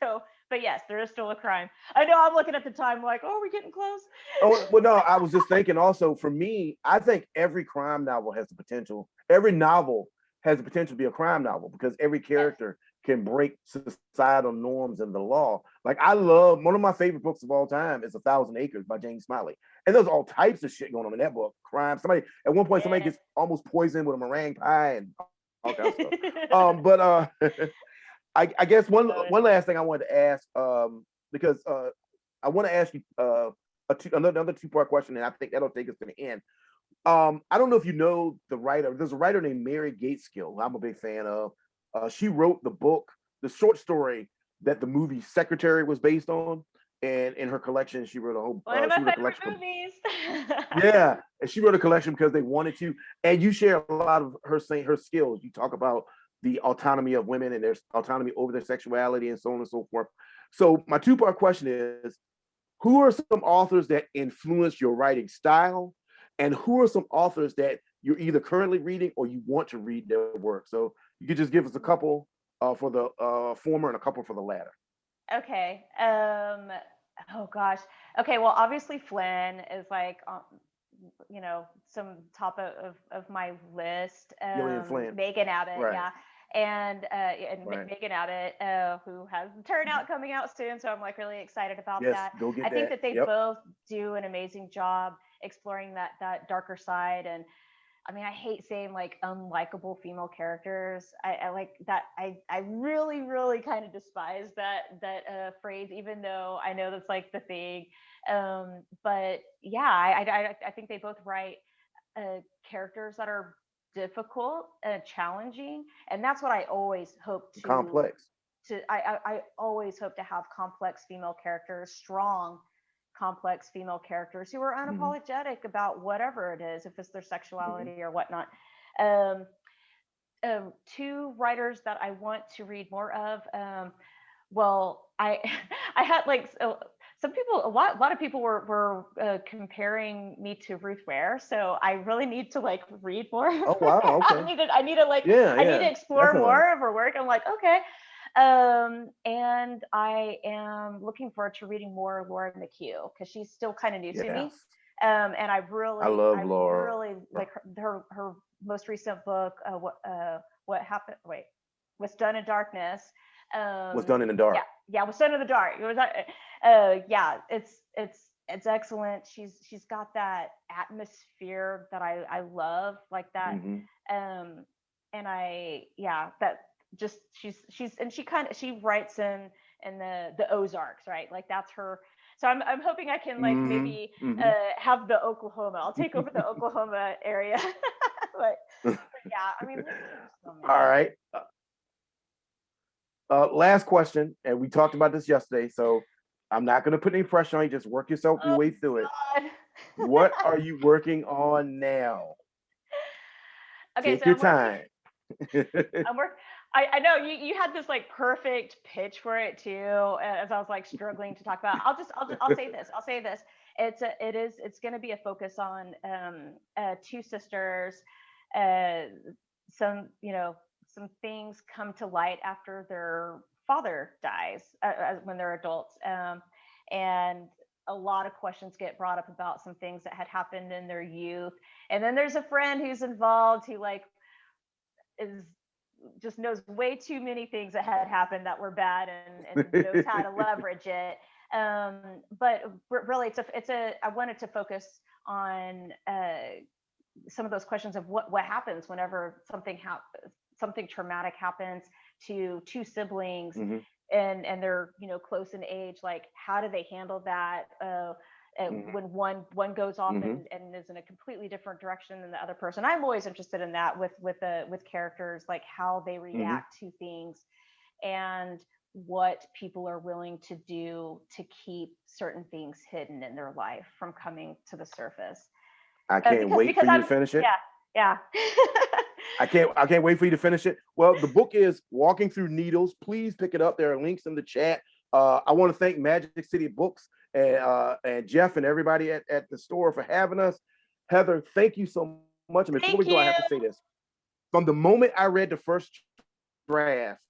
S3: So, but yes, there is still a crime. I know I'm looking at the time like, oh, we're getting close.
S2: Oh, well, no, I was just thinking also for me, I think every crime novel has the potential, every novel has the potential to be a crime novel because every
S3: Yes.
S2: character can break societal norms and the law. Like I love one of my favorite books of all time is A Thousand Acres by James Smiley. And there's all types of shit going on in that book. Crime. Somebody at one point somebody
S3: Yes.
S2: gets almost poisoned with a meringue pie and all kinds of stuff. But I guess
S3: Love it.
S2: one last thing I wanted to ask, because I want to ask you another two-part question, and I think that'll take us to the end. I don't know if you know the writer. There's a writer named Mary Gateskill, who I'm a big fan of. She wrote the book, the short story that the movie Secretary was based on, and in her collection, she wrote a whole.
S3: One of my
S2: She wrote a
S3: favorite
S2: collection.
S3: movies.
S2: Yeah, and she wrote a collection because they wanted to. And you share a lot of her saying her skills. You talk about the autonomy of women and their autonomy over their sexuality and so on and so forth. So my two-part question is, who are some authors that influence your writing style? And who are some authors that you're either currently reading or you want to read their work? So you could just give us a couple for the former and a couple for the latter.
S3: Okay. Oh gosh. Okay. Well, obviously Flynn is like, some top of my list.
S2: Gillian Flynn.
S3: Megan Abbott,
S2: Right,
S3: yeah, and
S2: right.
S3: Megan Abbott, who has the turnout coming out soon, so I'm like really excited about
S2: Yes,
S3: that.
S2: go get
S3: I think
S2: that.
S3: that they
S2: Yep.
S3: both do an amazing job exploring that darker side. And I mean, I hate saying like unlikable female characters. I like that. I really, really kind of despise that phrase, even though I know that's like the thing. But yeah, I think they both write characters that are difficult and challenging, and that's what I always hope
S2: Complex.
S3: I always hope to have complex female characters, strong complex female characters who are
S2: Hmm.
S3: unapologetic about whatever it is, if it's their
S2: Hmm.
S3: sexuality or whatnot. Um, Two writers that I want to read more of. Well, I I had like some people, a lot of people were comparing me to Ruth Ware, so I really need to like read more.
S2: Oh wow. Okay.
S3: I need to like
S2: Yeah.
S3: I need
S2: Yeah.
S3: to explore
S2: Definitely.
S3: more of her work. I'm like, okay. And I am looking forward to reading more Laura McHugh because she's still kind of new to me.
S2: Yes.
S3: And
S2: I love
S3: I
S2: Laura.
S3: really like her most recent book, what happened? Wait, What's Done in Darkness.
S2: What's Done in the Dark.
S3: Yeah, What's Done in the Dark. It was, yeah, it's excellent. She's got that atmosphere that I love, like that. And that just and she writes in the Ozarks, right? Like that's her. So I'm hoping I can like maybe have the Oklahoma. I'll take over the Oklahoma area. but yeah, I mean, so
S2: all right. Last question, and we talked about this yesterday, so I'm not going to put any pressure on you. Just work yourself your way through it. What are you working on now?
S3: Okay,
S2: Take your time.
S3: I know you had this like perfect pitch for it too, as I was like struggling to talk about. I'll say this. It's going to be a focus on two sisters. Some things come to light after their father dies when they're adults, and a lot of questions get brought up about some things that had happened in their youth. And then there's a friend who's involved who like just knows way too many things that had happened that were bad and knows how to leverage it. But really, I wanted to focus on some of those questions of what happens whenever something traumatic happens to two siblings, and they're close in age. Like, how do they handle that? When one goes off and is in a completely different direction than the other person. I'm always interested in that with characters, like how they react to things and what people are willing to do to keep certain things hidden in their life from coming to the surface.
S2: I can't wait for you to finish it.
S3: Yeah.
S2: I can't wait for you to finish it. Well, the book is Walking Through Needles. Please pick it up. There are links in the chat. I want to thank Magic City Books and Jeff and everybody at the store for having us. Heather, thank you so much. And before we go, I have to say this. From the moment I read the first draft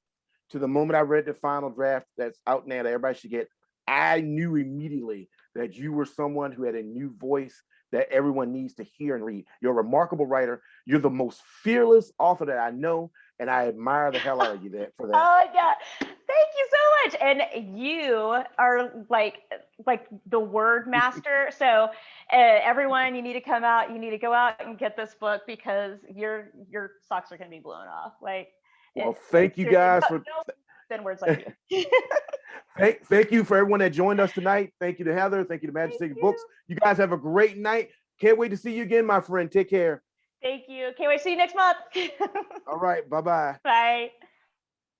S2: to the moment I read the final draft that's out now that everybody should get, I knew immediately that you were someone who had a new voice that everyone needs to hear and read. You're a remarkable writer. You're the most fearless author that I know, and I admire the hell out of you for that.
S3: Oh yeah, thank you so much. And you are like the word master. So everyone, you need to come out. You need to go out and get this book because your socks are going to be blown off. Like,
S2: well, thank you guys for
S3: than words like you.
S2: Thank you for everyone that joined us tonight. Thank you to Heather. Thank you to Magic City Books. You guys have a great night. Can't wait to see you again, my friend. Take care.
S3: Thank you. Can't wait to see you next month.
S2: All right. Bye-bye.
S3: Bye.